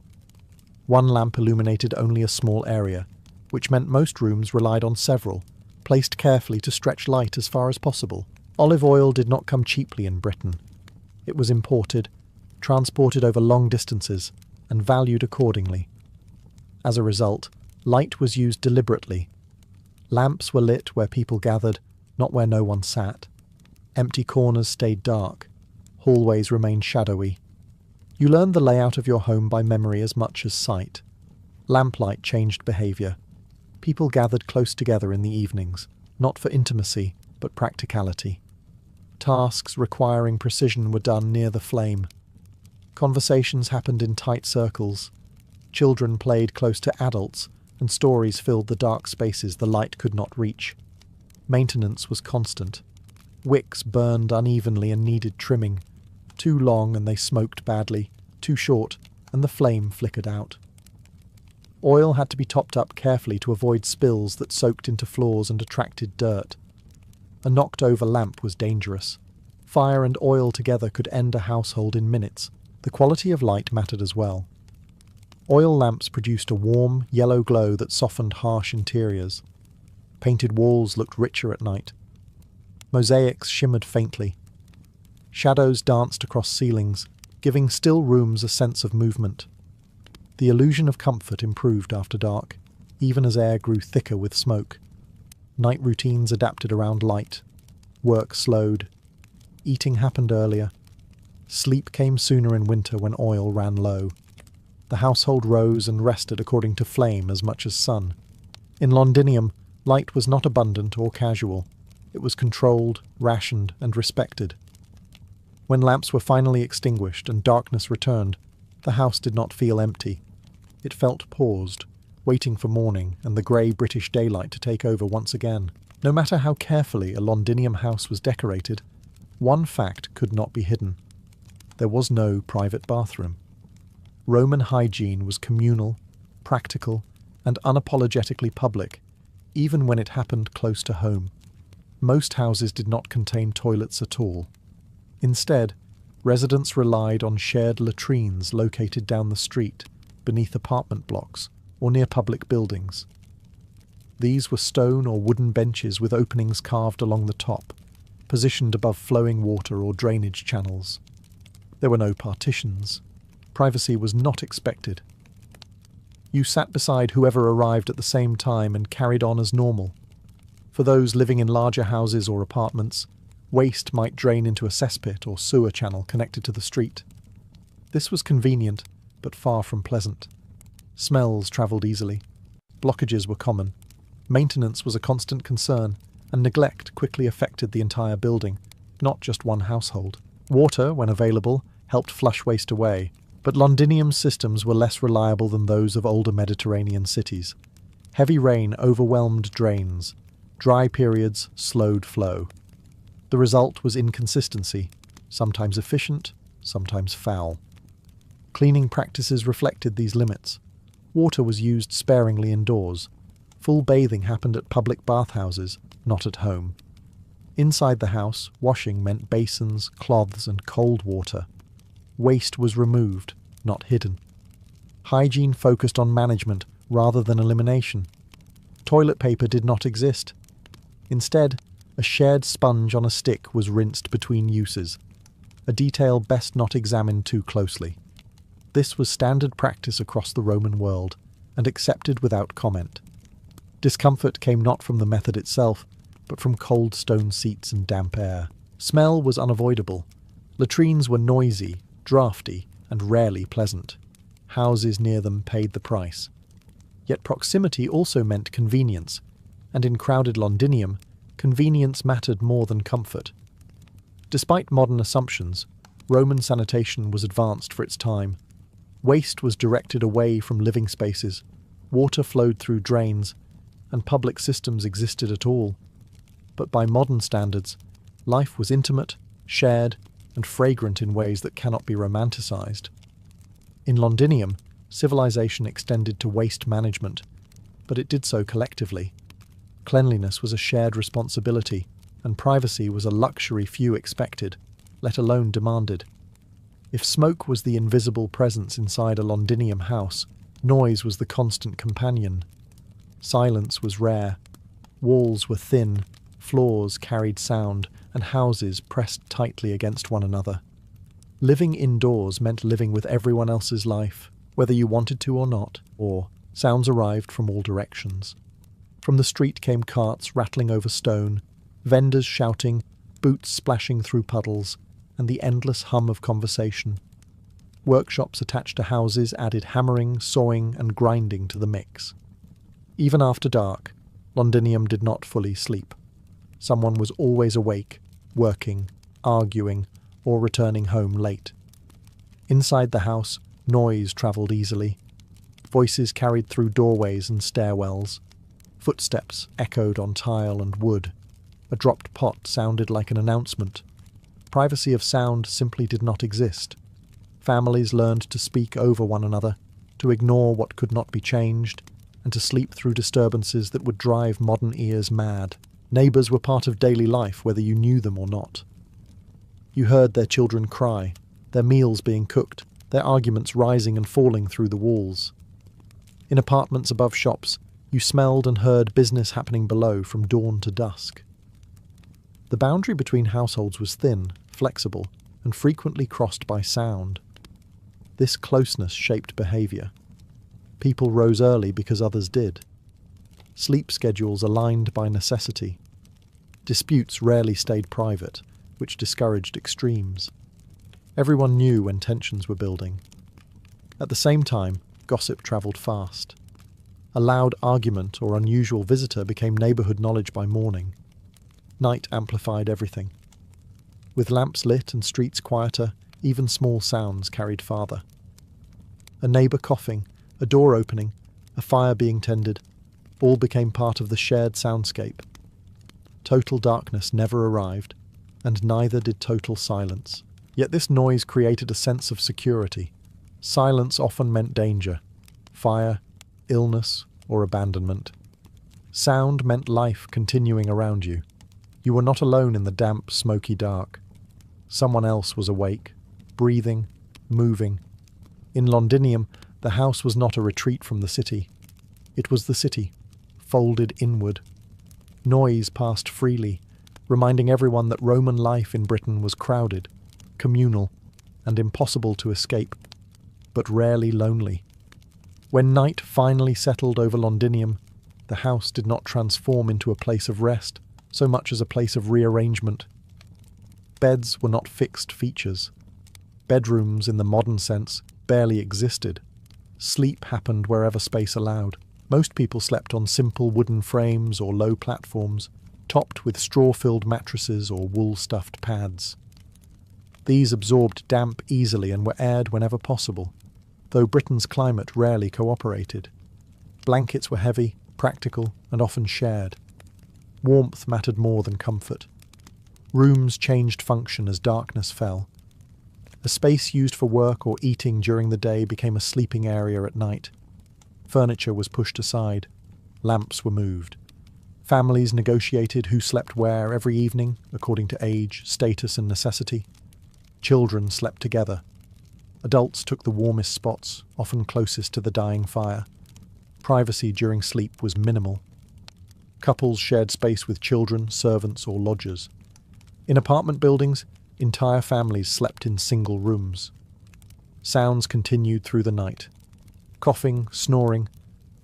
One lamp illuminated only a small area, which meant most rooms relied on several, placed carefully to stretch light as far as possible. Olive oil did not come cheaply in Britain. It was imported, transported over long distances, and valued accordingly. As a result, light was used deliberately. Lamps were lit where people gathered, not where no one sat. Empty corners stayed dark. Hallways remained shadowy. You learned the layout of your home by memory as much as sight. Lamplight changed behaviour. People gathered close together in the evenings, not for intimacy, but practicality. Tasks requiring precision were done near the flame. Conversations happened in tight circles. Children played close to adults, and stories filled the dark spaces the light could not reach. Maintenance was constant. Wicks burned unevenly and needed trimming. Too long and they smoked badly, too short and the flame flickered out. Oil had to be topped up carefully to avoid spills that soaked into floors and attracted dirt. A knocked-over lamp was dangerous. Fire and oil together could end a household in minutes. The quality of light mattered as well. Oil lamps produced a warm, yellow glow that softened harsh interiors. Painted walls looked richer at night. Mosaics shimmered faintly. Shadows danced across ceilings, giving still rooms a sense of movement. The illusion of comfort improved after dark, even as air grew thicker with smoke. Night routines adapted around light. Work slowed. Eating happened earlier. Sleep came sooner in winter when oil ran low. The household rose and rested according to flame as much as sun. In Londinium, light was not abundant or casual. It was controlled, rationed, and respected. When lamps were finally extinguished and darkness returned, the house did not feel empty. It felt paused, waiting for morning and the grey British daylight to take over once again. No matter how carefully a Londinium house was decorated, one fact could not be hidden. There was no private bathroom. Roman hygiene was communal, practical, and unapologetically public, even when it happened close to home. Most houses did not contain toilets at all. Instead, residents relied on shared latrines located down the street, beneath apartment blocks, or near public buildings. These were stone or wooden benches with openings carved along the top, positioned above flowing water or drainage channels. There were no partitions. Privacy was not expected. You sat beside whoever arrived at the same time and carried on as normal. For those living in larger houses or apartments, waste might drain into a cesspit or sewer channel connected to the street. This was convenient, but far from pleasant. Smells travelled easily. Blockages were common. Maintenance was a constant concern, and neglect quickly affected the entire building, not just one household. Water, when available, helped flush waste away, but Londinium's systems were less reliable than those of older Mediterranean cities. Heavy rain overwhelmed drains. Dry periods slowed flow. The result was inconsistency, sometimes efficient, sometimes foul. Cleaning practices reflected these limits. Water was used sparingly indoors. Full bathing happened at public bathhouses, not at home. Inside the house, washing meant basins, cloths, and cold water. Waste was removed, not hidden. Hygiene focused on management rather than elimination. Toilet paper did not exist. Instead, a shared sponge on a stick was rinsed between uses, a detail best not examined too closely. This was standard practice across the Roman world, and accepted without comment. Discomfort came not from the method itself, but from cold stone seats and damp air. Smell was unavoidable. Latrines were noisy, draughty, and rarely pleasant. Houses near them paid the price. Yet proximity also meant convenience, and in crowded Londinium, convenience mattered more than comfort. Despite modern assumptions, Roman sanitation was advanced for its time. Waste was directed away from living spaces, water flowed through drains, and public systems existed at all. But by modern standards, life was intimate, shared, and fragrant in ways that cannot be romanticized. In Londinium, civilization extended to waste management, but it did so collectively. Cleanliness was a shared responsibility, and privacy was a luxury few expected, let alone demanded. If smoke was the invisible presence inside a Londinium house, noise was the constant companion. Silence was rare. Walls were thin, floors carried sound, and houses pressed tightly against one another. Living indoors meant living with everyone else's life, whether you wanted to or not, or sounds arrived from all directions. From the street came carts rattling over stone, vendors shouting, boots splashing through puddles, and the endless hum of conversation. Workshops attached to houses added hammering, sawing, and grinding to the mix. Even after dark, Londinium did not fully sleep. Someone was always awake, working, arguing, or returning home late. Inside the house, noise travelled easily. Voices carried through doorways and stairwells. Footsteps echoed on tile and wood. A dropped pot sounded like an announcement. Privacy of sound simply did not exist. Families learned to speak over one another, to ignore what could not be changed, and to sleep through disturbances that would drive modern ears mad. Neighbours were part of daily life, whether you knew them or not. You heard their children cry, their meals being cooked, their arguments rising and falling through the walls. In apartments above shops, you smelled and heard business happening below from dawn to dusk. The boundary between households was thin, flexible, and frequently crossed by sound. This closeness shaped behaviour. People rose early because others did. Sleep schedules aligned by necessity. Disputes rarely stayed private, which discouraged extremes. Everyone knew when tensions were building. At the same time, gossip travelled fast. A loud argument or unusual visitor became neighbourhood knowledge by morning. Night amplified everything. With lamps lit and streets quieter, even small sounds carried farther. A neighbour coughing, a door opening, a fire being tended, all became part of the shared soundscape. Total darkness never arrived, and neither did total silence. Yet this noise created a sense of security. Silence often meant danger, fire, illness, or abandonment. Sound meant life continuing around you. You were not alone in the damp, smoky dark. Someone else was awake, breathing, moving. In Londinium, the house was not a retreat from the city. It was the city, folded inward. Noise passed freely, reminding everyone that Roman life in Britain was crowded, communal, and impossible to escape, but rarely lonely. When night finally settled over Londinium, the house did not transform into a place of rest so much as a place of rearrangement. Beds were not fixed features. Bedrooms, in the modern sense, barely existed. Sleep happened wherever space allowed. Most people slept on simple wooden frames or low platforms, topped with straw-filled mattresses or wool-stuffed pads. These absorbed damp easily and were aired whenever possible, though Britain's climate rarely cooperated. Blankets were heavy, practical, and often shared. Warmth mattered more than comfort. Rooms changed function as darkness fell. A space used for work or eating during the day became a sleeping area at night. Furniture was pushed aside. Lamps were moved. Families negotiated who slept where every evening, according to age, status, and necessity. Children slept together. Adults took the warmest spots, often closest to the dying fire. Privacy during sleep was minimal. Couples shared space with children, servants, or lodgers. In apartment buildings, entire families slept in single rooms. Sounds continued through the night. Coughing, snoring,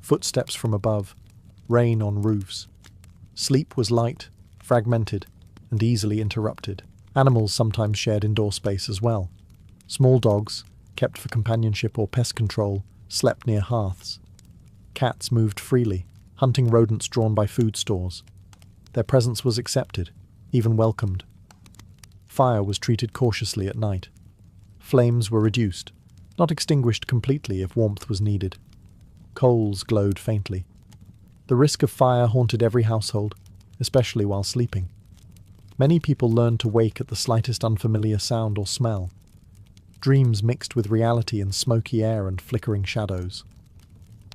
footsteps from above, rain on roofs. Sleep was light, fragmented, and easily interrupted. Animals sometimes shared indoor space as well. Small dogs, kept for companionship or pest control, slept near hearths. Cats moved freely, hunting rodents drawn by food stores. Their presence was accepted, even welcomed. Fire was treated cautiously at night. Flames were reduced, not extinguished completely if warmth was needed. Coals glowed faintly. The risk of fire haunted every household, especially while sleeping. Many people learned to wake at the slightest unfamiliar sound or smell. Dreams mixed with reality in smoky air and flickering shadows.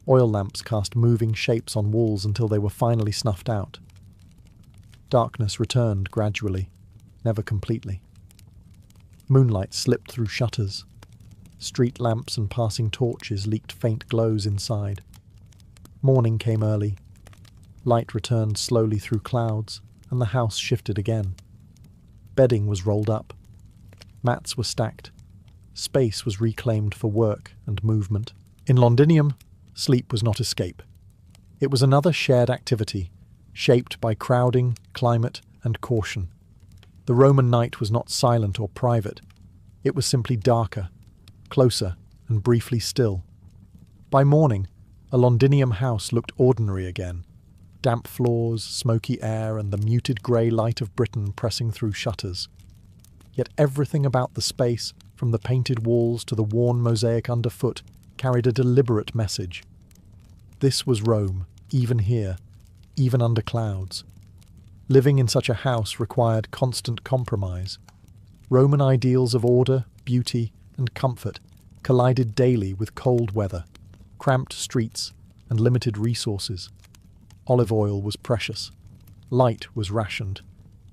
Oil lamps cast moving shapes on walls until they were finally snuffed out. Darkness returned gradually, never completely. Moonlight slipped through shutters. Street lamps and passing torches leaked faint glows inside. Morning came early. Light returned slowly through clouds, and the house shifted again. Bedding was rolled up. Mats were stacked. Space was reclaimed for work and movement. In Londinium, sleep was not escape. It was another shared activity, shaped by crowding, climate, and caution. The Roman night was not silent or private. It was simply darker, closer, and briefly still. By morning, a Londinium house looked ordinary again. Damp floors, smoky air, and the muted grey light of Britain pressing through shutters. Yet everything about the space, from the painted walls to the worn mosaic underfoot, carried a deliberate message. This was Rome, even here, even under clouds. Living in such a house required constant compromise. Roman ideals of order, beauty, and comfort collided daily with cold weather, cramped streets, and limited resources. Olive oil was precious. Light was rationed.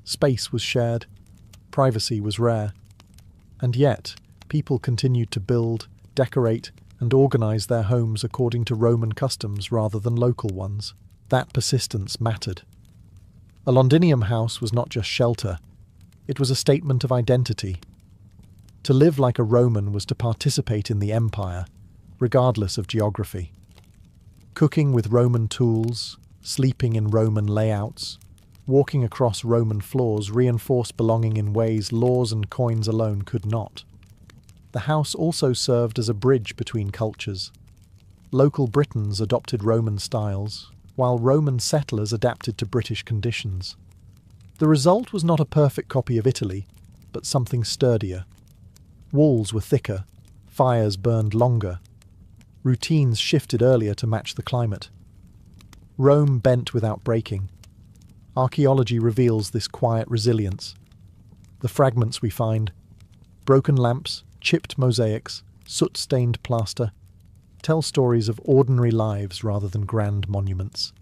Space was shared. Privacy was rare. And yet, people continued to build, decorate, and organize their homes according to Roman customs rather than local ones. That persistence mattered. A Londinium house was not just shelter. It was a statement of identity. To live like a Roman was to participate in the empire, regardless of geography. Cooking with Roman tools, sleeping in Roman layouts, walking across Roman floors reinforced belonging in ways laws and coins alone could not. The house also served as a bridge between cultures. Local Britons adopted Roman styles, while Roman settlers adapted to British conditions. The result was not a perfect copy of Italy, but something sturdier. Walls were thicker, fires burned longer, routines shifted earlier to match the climate. Rome bent without breaking. Archaeology reveals this quiet resilience. The fragments we find, broken lamps, chipped mosaics, soot-stained plaster, tell stories of ordinary lives rather than grand monuments.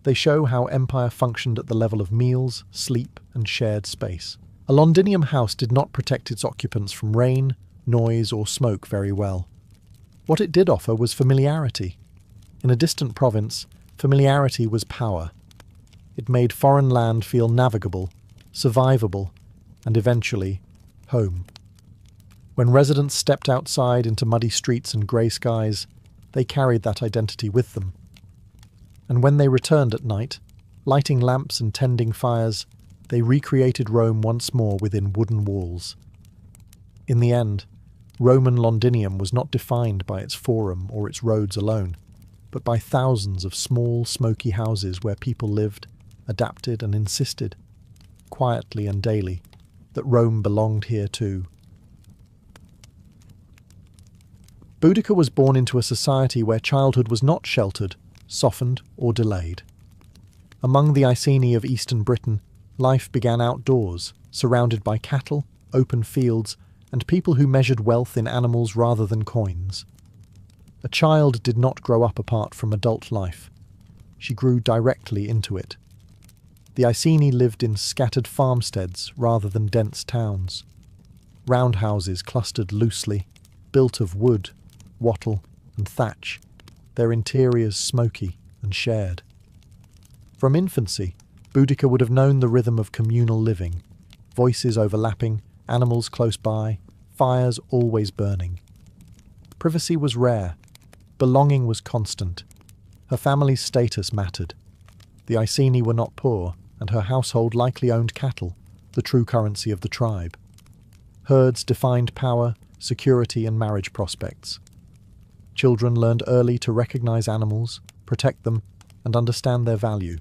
They show how empire functioned at the level of meals, sleep, and shared space. A Londinium house did not protect its occupants from rain, noise, or smoke very well. What it did offer was familiarity. In a distant province, familiarity was power. It made foreign land feel navigable, survivable, and eventually, home. When residents stepped outside into muddy streets and grey skies, they carried that identity with them. And when they returned at night, lighting lamps and tending fires, they recreated Rome once more within wooden walls. In the end, Roman Londinium was not defined by its forum or its roads alone, but by thousands of small, smoky houses where people lived, adapted and insisted, quietly and daily, that Rome belonged here too. Boudicca was born into a society where childhood was not sheltered, softened, or delayed. Among the Iceni of eastern Britain, life began outdoors, surrounded by cattle, open fields, and people who measured wealth in animals rather than coins. A child did not grow up apart from adult life. She grew directly into it. The Iceni lived in scattered farmsteads rather than dense towns. Roundhouses clustered loosely, built of wood, wattle, and thatch, their interiors smoky and shared. From infancy, Boudicca would have known the rhythm of communal living, voices overlapping, animals close by, fires always burning. Privacy was rare, belonging was constant. Her family's status mattered. The Iceni were not poor, and her household likely owned cattle, the true currency of the tribe. Herds defined power, security, and marriage prospects. Children learned early to recognize animals, protect them, and understand their value.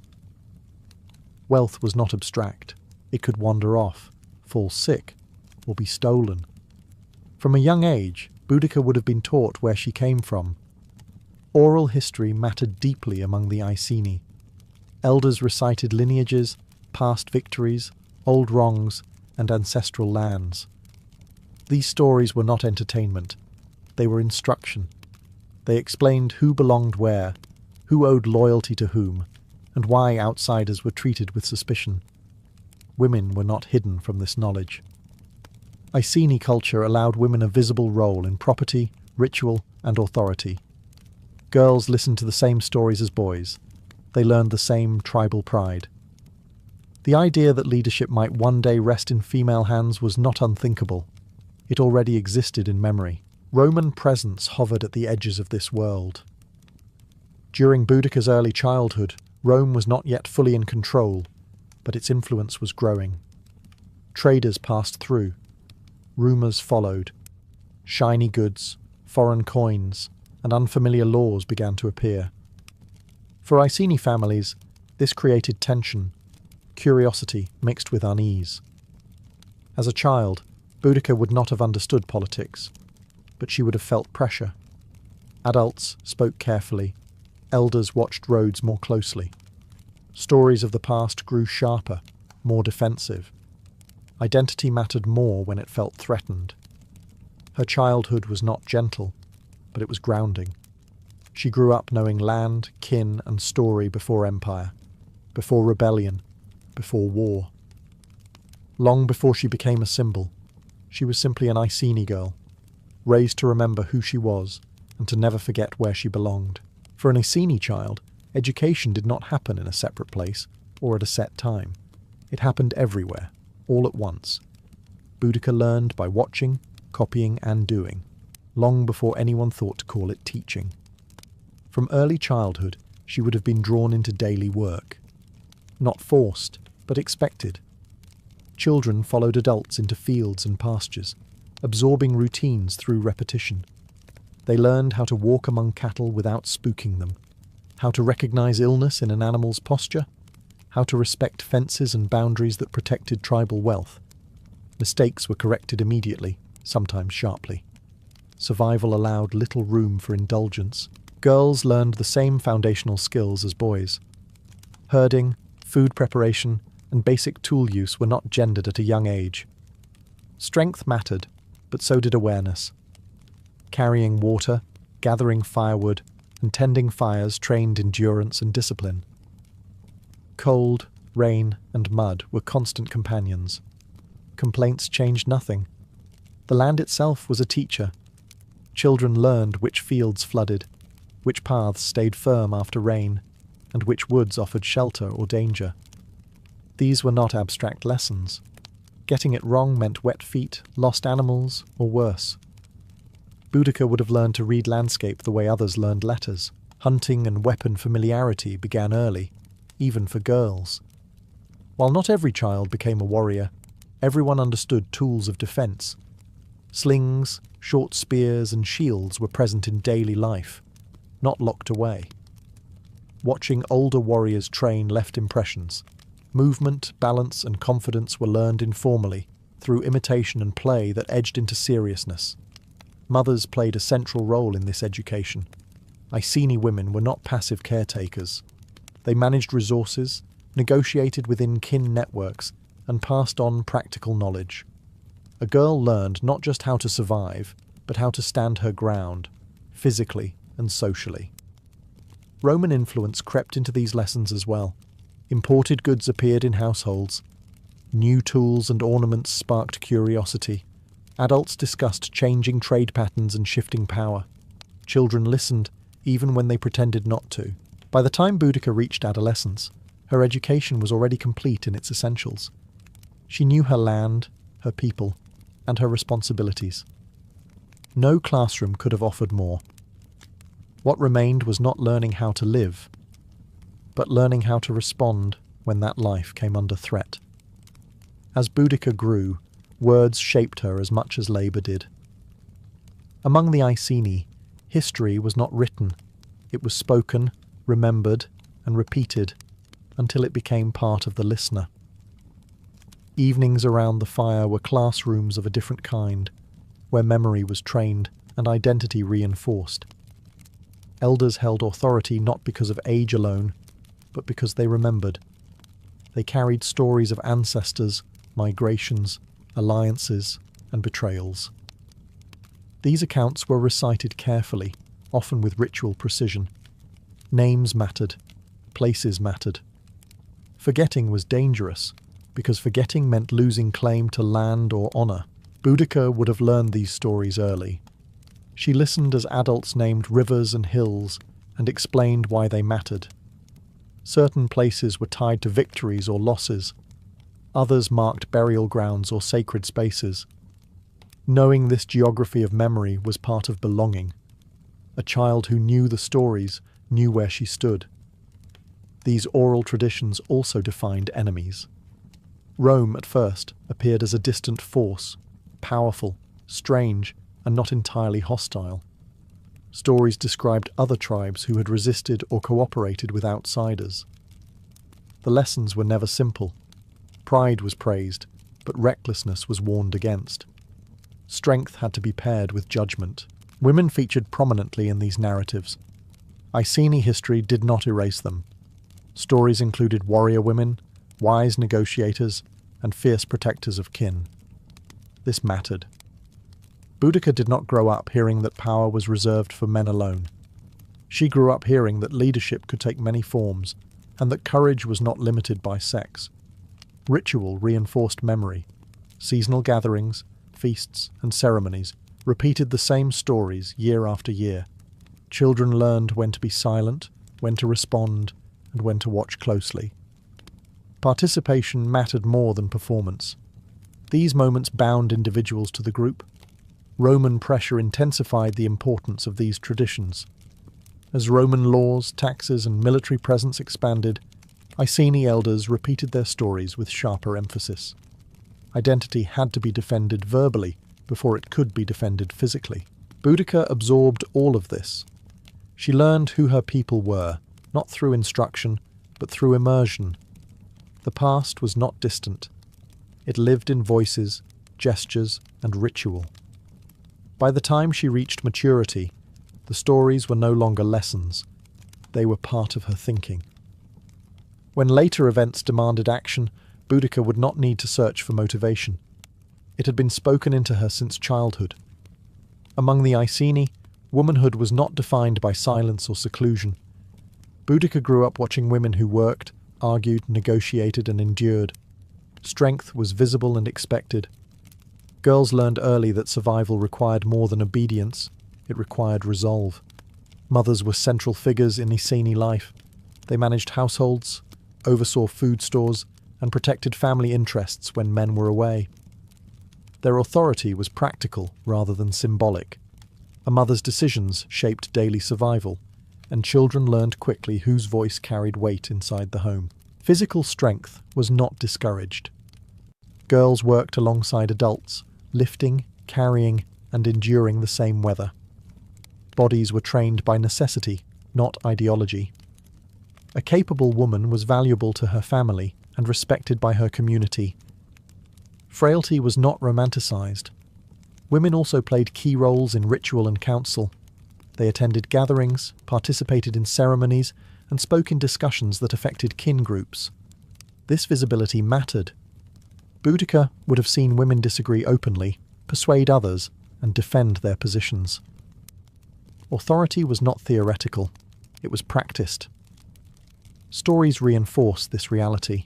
Wealth was not abstract. It could wander off, fall sick, or be stolen. From a young age, Boudicca would have been taught where she came from. Oral history mattered deeply among the Iceni. Elders recited lineages, past victories, old wrongs, and ancestral lands. These stories were not entertainment. They were instruction. They explained who belonged where, who owed loyalty to whom, and why outsiders were treated with suspicion. Women were not hidden from this knowledge. Iceni culture allowed women a visible role in property, ritual, and authority. Girls listened to the same stories as boys. They learned the same tribal pride. The idea that leadership might one day rest in female hands was not unthinkable. It already existed in memory. Roman presence hovered at the edges of this world. During Boudicca's early childhood, Rome was not yet fully in control, but its influence was growing. Traders passed through. Rumours followed. Shiny goods, foreign coins, and unfamiliar laws began to appear. For Iceni families, this created tension, curiosity mixed with unease. As a child, Boudicca would not have understood politics, but she would have felt pressure. Adults spoke carefully. Elders watched roads more closely. Stories of the past grew sharper, more defensive. Identity mattered more when it felt threatened. Her childhood was not gentle, but it was grounding. She grew up knowing land, kin, and story before empire, before rebellion, before war. Long before she became a symbol, she was simply an Iceni girl, raised to remember who she was and to never forget where she belonged. For an Iceni child, education did not happen in a separate place or at a set time. It happened everywhere, all at once. Boudicca learned by watching, copying, and doing, long before anyone thought to call it teaching. From early childhood, she would have been drawn into daily work. Not forced, but expected. Children followed adults into fields and pastures, absorbing routines through repetition. They learned how to walk among cattle without spooking them, how to recognize illness in an animal's posture, how to respect fences and boundaries that protected tribal wealth. Mistakes were corrected immediately, sometimes sharply. Survival allowed little room for indulgence. Girls learned the same foundational skills as boys. Herding, food preparation, and basic tool use were not gendered at a young age. Strength mattered, but so did awareness. Carrying water, gathering firewood, and tending fires trained endurance and discipline. Cold, rain, and mud were constant companions. Complaints changed nothing. The land itself was a teacher. Children learned which fields flooded, which paths stayed firm after rain, and which woods offered shelter or danger. These were not abstract lessons. Getting it wrong meant wet feet, lost animals, or worse. Boudicca would have learned to read landscape the way others learned letters. Hunting and weapon familiarity began early, even for girls. While not every child became a warrior, everyone understood tools of defense. Slings, short spears, and shields were present in daily life, not locked away. Watching older warriors train left impressions. Movement, balance, and confidence were learned informally, through imitation and play that edged into seriousness. Mothers played a central role in this education. Iceni women were not passive caretakers. They managed resources, negotiated within kin networks, and passed on practical knowledge. A girl learned not just how to survive, but how to stand her ground, physically and socially. Roman influence crept into these lessons as well. Imported goods appeared in households. New tools and ornaments sparked curiosity. Adults discussed changing trade patterns and shifting power. Children listened, even when they pretended not to. By the time Boudicca reached adolescence, her education was already complete in its essentials. She knew her land, her people, and her responsibilities. No classroom could have offered more. What remained was not learning how to live, but learning how to respond when that life came under threat. As Boudicca grew, words shaped her as much as labour did. Among the Iceni, history was not written. It was spoken, remembered, and repeated until it became part of the listener. Evenings around the fire were classrooms of a different kind, where memory was trained and identity reinforced. Elders held authority not because of age alone, but because they remembered. They carried stories of ancestors, migrations, alliances, and betrayals. These accounts were recited carefully, often with ritual precision. Names mattered, places mattered. Forgetting was dangerous, because forgetting meant losing claim to land or honour, Boudicca would have learned these stories early. She listened as adults named rivers and hills and explained why they mattered. Certain places were tied to victories or losses. Others marked burial grounds or sacred spaces. Knowing this geography of memory was part of belonging. A child who knew the stories knew where she stood. These oral traditions also defined enemies. Rome, at first, appeared as a distant force, powerful, strange, and not entirely hostile. Stories described other tribes who had resisted or cooperated with outsiders. The lessons were never simple. Pride was praised, but recklessness was warned against. Strength had to be paired with judgment. Women featured prominently in these narratives. Iceni history did not erase them. Stories included warrior women, wise negotiators, and fierce protectors of kin. This mattered. Boudicca did not grow up hearing that power was reserved for men alone. She grew up hearing that leadership could take many forms, and that courage was not limited by sex. Ritual reinforced memory. Seasonal gatherings, feasts, and ceremonies repeated the same stories year after year. Children learned when to be silent, when to respond, and when to watch closely. Participation mattered more than performance. These moments bound individuals to the group. Roman pressure intensified the importance of these traditions. As Roman laws, taxes, and military presence expanded, Iceni elders repeated their stories with sharper emphasis. Identity had to be defended verbally before it could be defended physically. Boudicca absorbed all of this. She learned who her people were, not through instruction, but through immersion. The past was not distant. It lived in voices, gestures, and ritual. By the time she reached maturity, the stories were no longer lessons. They were part of her thinking. When later events demanded action, Boudicca would not need to search for motivation. It had been spoken into her since childhood. Among the Iceni, womanhood was not defined by silence or seclusion. Boudicca grew up watching women who worked, argued, negotiated, and endured. Strength was visible and expected. Girls learned early that survival required more than obedience, it required resolve. Mothers were central figures in Iceni life. They managed households, oversaw food stores, and protected family interests when men were away. Their authority was practical rather than symbolic. A mother's decisions shaped daily survival, and children learned quickly whose voice carried weight inside the home. Physical strength was not discouraged. Girls worked alongside adults, lifting, carrying, and enduring the same weather. Bodies were trained by necessity, not ideology. A capable woman was valuable to her family and respected by her community. Frailty was not romanticized. Women also played key roles in ritual and council. They attended gatherings, participated in ceremonies, and spoke in discussions that affected kin groups. This visibility mattered. Boudicca would have seen women disagree openly, persuade others, and defend their positions. Authority was not theoretical, it was practiced. Stories reinforce this reality.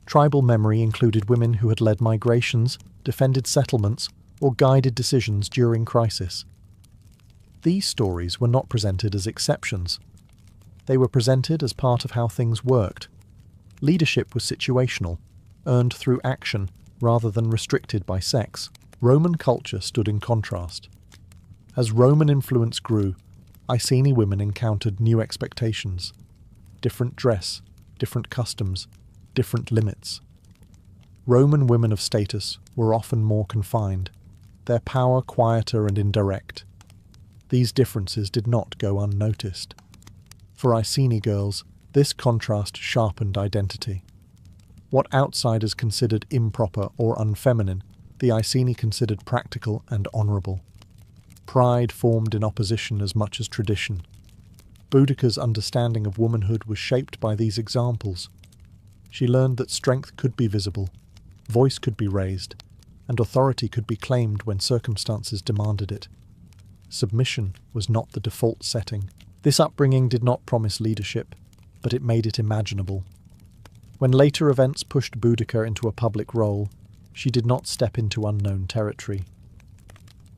Tribal memory included women who had led migrations, defended settlements, or guided decisions during crisis. These stories were not presented as exceptions. They were presented as part of how things worked. Leadership was situational, earned through action rather than restricted by sex. Roman culture stood in contrast. As Roman influence grew, Iceni women encountered new expectations. Different dress, different customs, different limits. Roman women of status were often more confined, their power quieter and indirect. These differences did not go unnoticed. For Iceni girls, this contrast sharpened identity. What outsiders considered improper or unfeminine, the Iceni considered practical and honourable. Pride formed in opposition as much as tradition. Boudicca's understanding of womanhood was shaped by these examples. She learned that strength could be visible, voice could be raised, and authority could be claimed when circumstances demanded it. Submission was not the default setting. This upbringing did not promise leadership, but it made it imaginable. When later events pushed Boudicca into a public role, she did not step into unknown territory.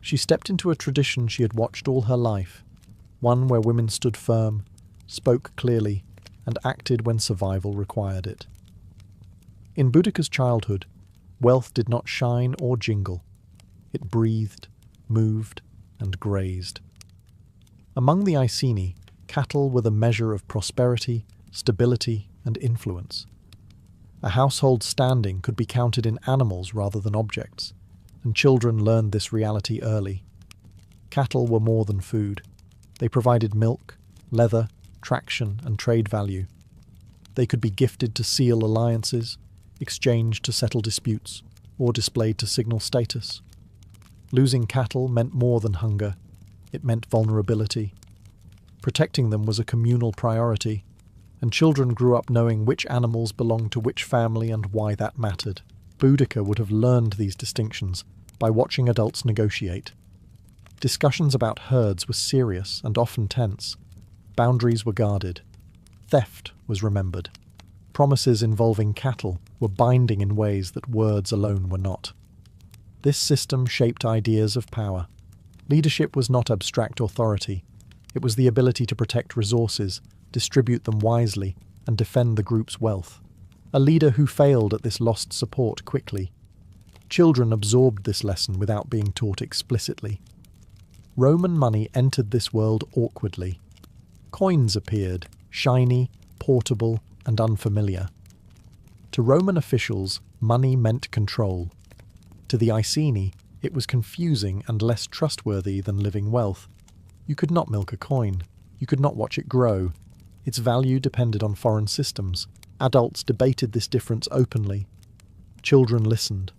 She stepped into a tradition she had watched all her life, one where women stood firm, spoke clearly, and acted when survival required it. In Boudicca's childhood, wealth did not shine or jingle. It breathed, moved, and grazed. Among the Iceni, cattle were the measure of prosperity, stability, and influence. A household's standing could be counted in animals rather than objects, and children learned this reality early. Cattle were more than food. They provided milk, leather, traction, and trade value. They could be gifted to seal alliances, exchanged to settle disputes, or displayed to signal status. Losing cattle meant more than hunger. It meant vulnerability. Protecting them was a communal priority, and children grew up knowing which animals belonged to which family and why that mattered. Boudicca would have learned these distinctions by watching adults negotiate. Discussions about herds were serious and often tense. Boundaries were guarded. Theft was remembered. Promises involving cattle were binding in ways that words alone were not. This system shaped ideas of power. Leadership was not abstract authority. It was the ability to protect resources, distribute them wisely, and defend the group's wealth. A leader who failed at this lost support quickly. Children absorbed this lesson without being taught explicitly. Roman money entered this world awkwardly. Coins appeared, shiny, portable, and unfamiliar. To Roman officials, money meant control. To the Iceni, it was confusing and less trustworthy than living wealth. You could not milk a coin. You could not watch it grow. Its value depended on foreign systems. Adults debated this difference openly. Children listened.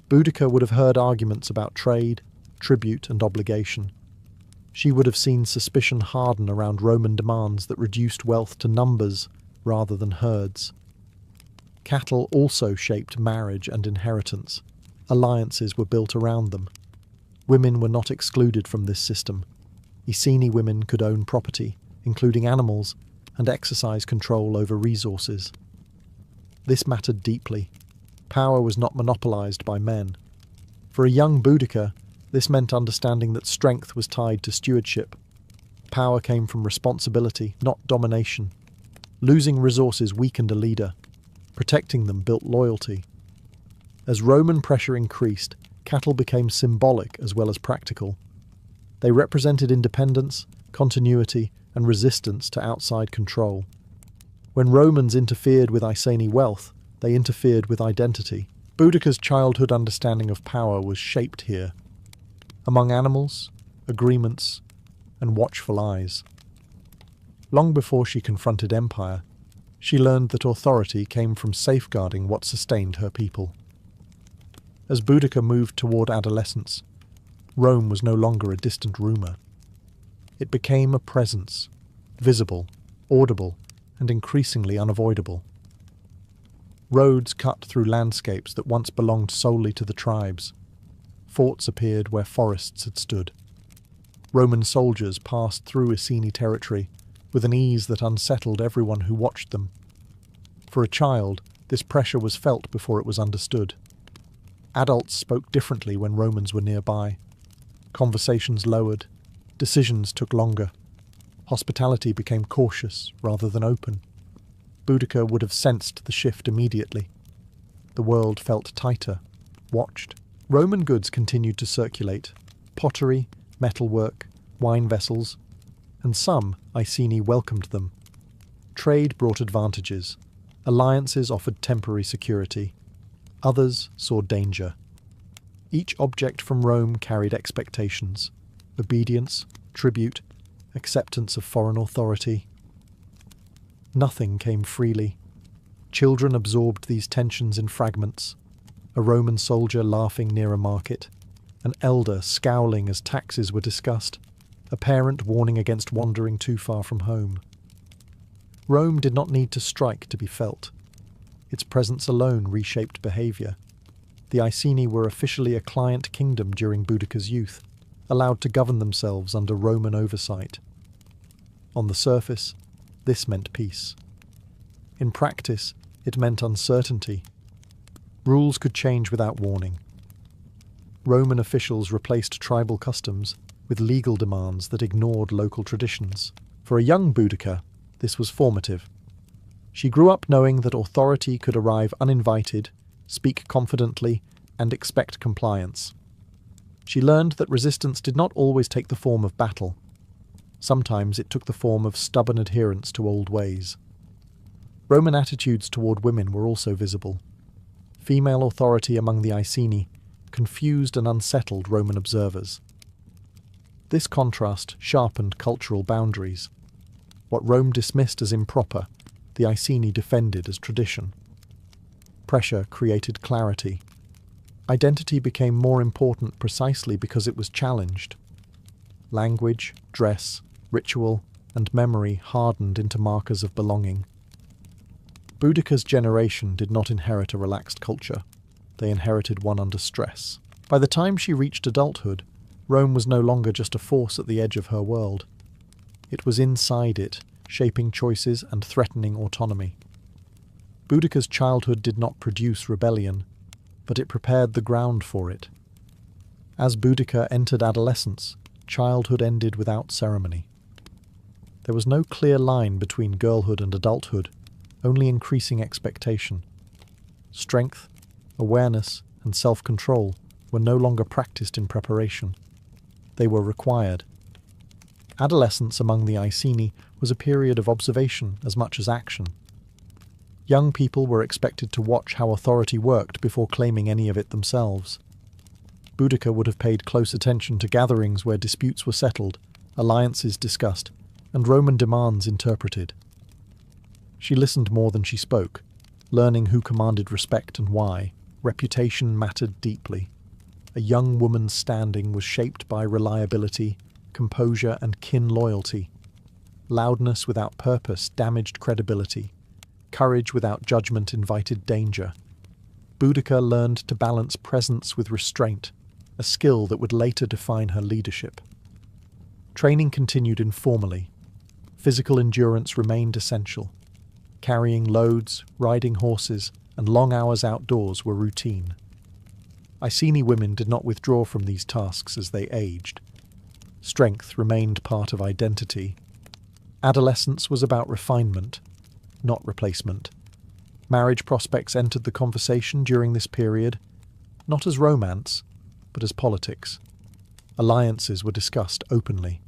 Boudicca would have heard arguments about trade, tribute, and obligation. She would have seen suspicion harden around Roman demands that reduced wealth to numbers rather than herds. Cattle also shaped marriage and inheritance. Alliances were built around them. Women were not excluded from this system. Iceni women could own property, including animals, and exercise control over resources. This mattered deeply. Power was not monopolized by men. For a young Boudicca, this meant understanding that strength was tied to stewardship. Power came from responsibility, not domination. Losing resources weakened a leader. Protecting them built loyalty. As Roman pressure increased, cattle became symbolic as well as practical. They represented independence, continuity, and resistance to outside control. When Romans interfered with Iceni wealth, they interfered with identity. Boudicca's childhood understanding of power was shaped here. Among animals, agreements, and watchful eyes. Long before she confronted empire, she learned that authority came from safeguarding what sustained her people. As Boudicca moved toward adolescence, Rome was no longer a distant rumour. It became a presence, visible, audible, and increasingly unavoidable. Roads cut through landscapes that once belonged solely to the tribes. Forts appeared where forests had stood. Roman soldiers passed through Iceni territory with an ease that unsettled everyone who watched them. For a child, this pressure was felt before it was understood. Adults spoke differently when Romans were nearby. Conversations lowered. Decisions took longer. Hospitality became cautious rather than open. Boudicca would have sensed the shift immediately. The world felt tighter, watched. Roman goods continued to circulate. Pottery, metalwork, wine vessels, and some Iceni welcomed them. Trade brought advantages. Alliances offered temporary security. Others saw danger. Each object from Rome carried expectations: obedience, tribute, acceptance of foreign authority. Nothing came freely. Children absorbed these tensions in fragments. A Roman soldier laughing near a market, an elder scowling as taxes were discussed, a parent warning against wandering too far from home. Rome did not need to strike to be felt. Its presence alone reshaped behaviour. The Iceni were officially a client kingdom during Boudicca's youth, allowed to govern themselves under Roman oversight. On the surface, this meant peace. In practice, it meant uncertainty. Rules could change without warning. Roman officials replaced tribal customs with legal demands that ignored local traditions. For a young Boudicca, this was formative. She grew up knowing that authority could arrive uninvited, speak confidently, and expect compliance. She learned that resistance did not always take the form of battle. Sometimes it took the form of stubborn adherence to old ways. Roman attitudes toward women were also visible. Female authority among the Iceni confused and unsettled Roman observers. This contrast sharpened cultural boundaries. What Rome dismissed as improper, the Iceni defended as tradition. Pressure created clarity. Identity became more important precisely because it was challenged. Language, dress, ritual, and memory hardened into markers of belonging. Boudicca's generation did not inherit a relaxed culture. They inherited one under stress. By the time she reached adulthood, Rome was no longer just a force at the edge of her world. It was inside it, shaping choices and threatening autonomy. Boudicca's childhood did not produce rebellion, but it prepared the ground for it. As Boudicca entered adolescence, childhood ended without ceremony. There was no clear line between girlhood and adulthood, only increasing expectation. Strength, awareness, and self-control were no longer practiced in preparation. They were required. Adolescence among the Iceni was a period of observation as much as action. Young people were expected to watch how authority worked before claiming any of it themselves. Boudicca would have paid close attention to gatherings where disputes were settled, alliances discussed, and Roman demands interpreted. She listened more than she spoke, learning who commanded respect and why. Reputation mattered deeply. A young woman's standing was shaped by reliability, composure, and kin loyalty. Loudness without purpose damaged credibility. Courage without judgment invited danger. Boudicca learned to balance presence with restraint, a skill that would later define her leadership. Training continued informally. Physical endurance remained essential. Carrying loads, riding horses, and long hours outdoors were routine. Iceni women did not withdraw from these tasks as they aged. Strength remained part of identity. Adolescence was about refinement, not replacement. Marriage prospects entered the conversation during this period, not as romance, but as politics. Alliances were discussed openly.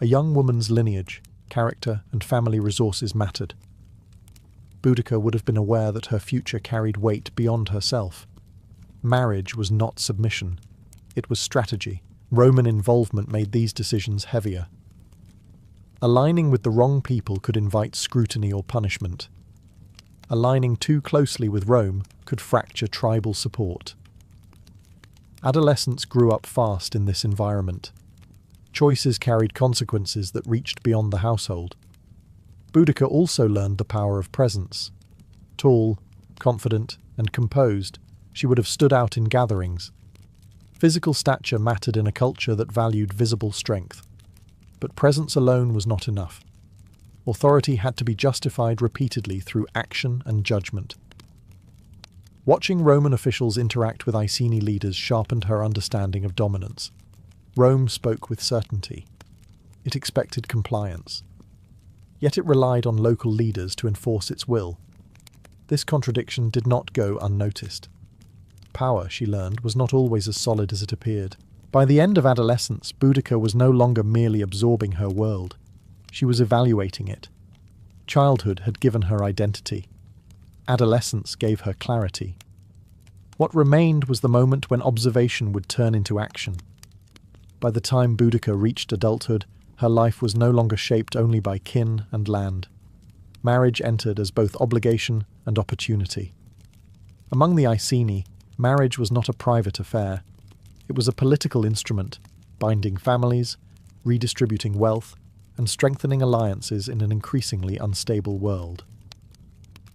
A young woman's lineage, character, and family resources mattered. Boudicca would have been aware that her future carried weight beyond herself. Marriage was not submission. It was strategy. Roman involvement made these decisions heavier. Aligning with the wrong people could invite scrutiny or punishment. Aligning too closely with Rome could fracture tribal support. Adolescents grew up fast in this environment. Choices carried consequences that reached beyond the household. Boudicca also learned the power of presence. Tall, confident, and composed, she would have stood out in gatherings. Physical stature mattered in a culture that valued visible strength. But presence alone was not enough. Authority had to be justified repeatedly through action and judgment. Watching Roman officials interact with Iceni leaders sharpened her understanding of dominance. Rome spoke with certainty. It expected compliance. Yet it relied on local leaders to enforce its will. This contradiction did not go unnoticed. Power, she learned, was not always as solid as it appeared. By the end of adolescence, Boudicca was no longer merely absorbing her world. She was evaluating it. Childhood had given her identity. Adolescence gave her clarity. What remained was the moment when observation would turn into action. By the time Boudicca reached adulthood, her life was no longer shaped only by kin and land. Marriage entered as both obligation and opportunity. Among the Iceni, marriage was not a private affair. It was a political instrument, binding families, redistributing wealth, and strengthening alliances in an increasingly unstable world.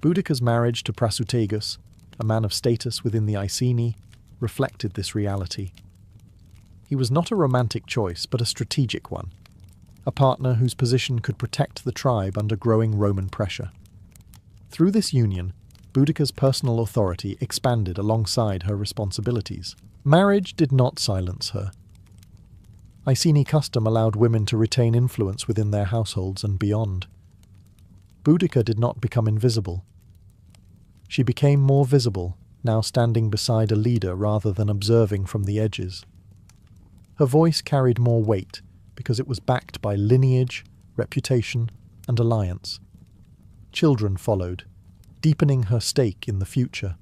Boudicca's marriage to Prasutagus, a man of status within the Iceni, reflected this reality. He was not a romantic choice, but a strategic one, a partner whose position could protect the tribe under growing Roman pressure. Through this union, Boudicca's personal authority expanded alongside her responsibilities. Marriage did not silence her. Iceni custom allowed women to retain influence within their households and beyond. Boudicca did not become invisible. She became more visible, now standing beside a leader rather than observing from the edges. Her voice carried more weight because it was backed by lineage, reputation, and alliance. Children followed, deepening her stake in the future.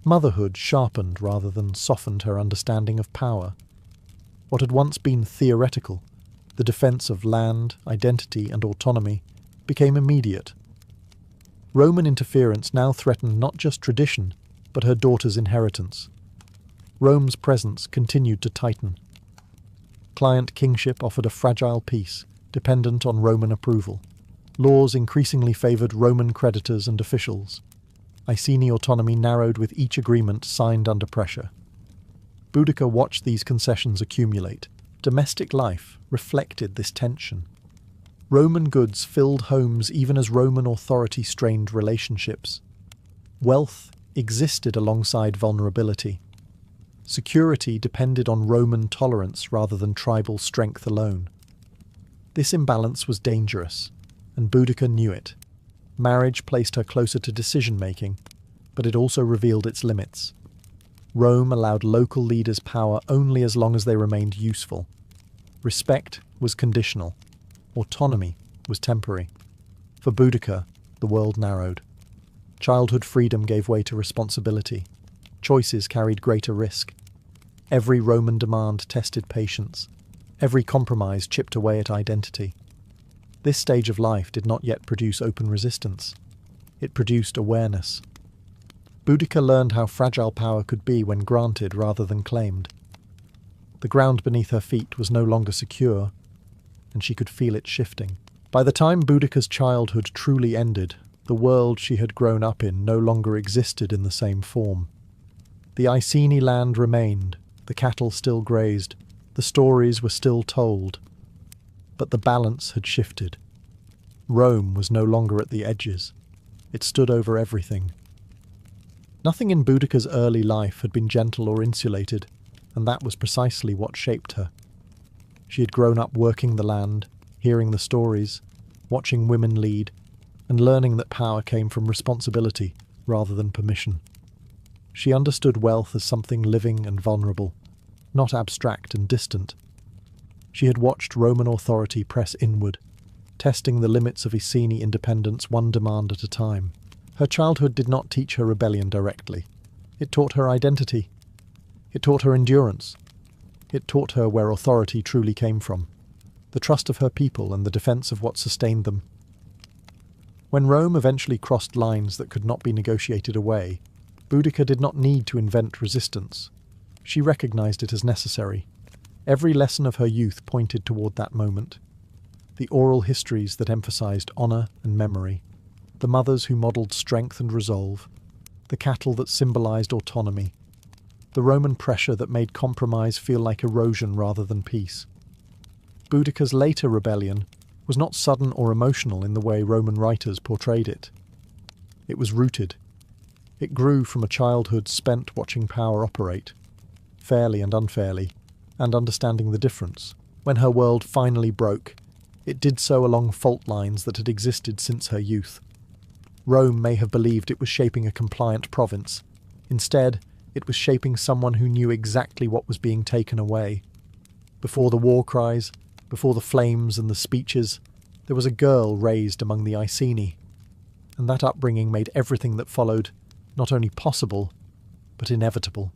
Motherhood sharpened rather than softened her understanding of power. What had once been theoretical, the defense of land, identity, and autonomy, became immediate. Roman interference now threatened not just tradition, but her daughter's inheritance. Rome's presence continued to tighten. Client kingship offered a fragile peace, dependent on Roman approval. Laws increasingly favoured Roman creditors and officials. Iceni autonomy narrowed with each agreement signed under pressure. Boudicca watched these concessions accumulate. Domestic life reflected this tension. Roman goods filled homes even as Roman authority strained relationships. Wealth existed alongside vulnerability. Security depended on Roman tolerance rather than tribal strength alone. This imbalance was dangerous, and Boudicca knew it. Marriage placed her closer to decision-making, but it also revealed its limits. Rome allowed local leaders power only as long as they remained useful. Respect was conditional. Autonomy was temporary. For Boudicca, the world narrowed. Childhood freedom gave way to responsibility. Choices carried greater risk. Every Roman demand tested patience. Every compromise chipped away at identity. This stage of life did not yet produce open resistance. It produced awareness. Boudicca learned how fragile power could be when granted rather than claimed. The ground beneath her feet was no longer secure, and she could feel it shifting. By the time Boudicca's childhood truly ended, the world she had grown up in no longer existed in the same form. The Iceni land remained, the cattle still grazed, the stories were still told. But the balance had shifted. Rome was no longer at the edges. It stood over everything. Nothing in Boudicca's early life had been gentle or insulated, and that was precisely what shaped her. She had grown up working the land, hearing the stories, watching women lead, and learning that power came from responsibility rather than permission. She understood wealth as something living and vulnerable, not abstract and distant. She had watched Roman authority press inward, testing the limits of Iceni independence one demand at a time. Her childhood did not teach her rebellion directly. It taught her identity. It taught her endurance. It taught her where authority truly came from, the trust of her people and the defense of what sustained them. When Rome eventually crossed lines that could not be negotiated away, Boudicca did not need to invent resistance. She recognized it as necessary. Every lesson of her youth pointed toward that moment. The oral histories that emphasized honor and memory, the mothers who modeled strength and resolve, the cattle that symbolized autonomy, the Roman pressure that made compromise feel like erosion rather than peace. Boudicca's later rebellion was not sudden or emotional in the way Roman writers portrayed it. It was rooted. It grew from a childhood spent watching power operate, fairly and unfairly, and understanding the difference. When her world finally broke, it did so along fault lines that had existed since her youth. Rome may have believed it was shaping a compliant province. Instead, it was shaping someone who knew exactly what was being taken away. Before the war cries, before the flames and the speeches, there was a girl raised among the Iceni, and that upbringing made everything that followed not only possible, but inevitable.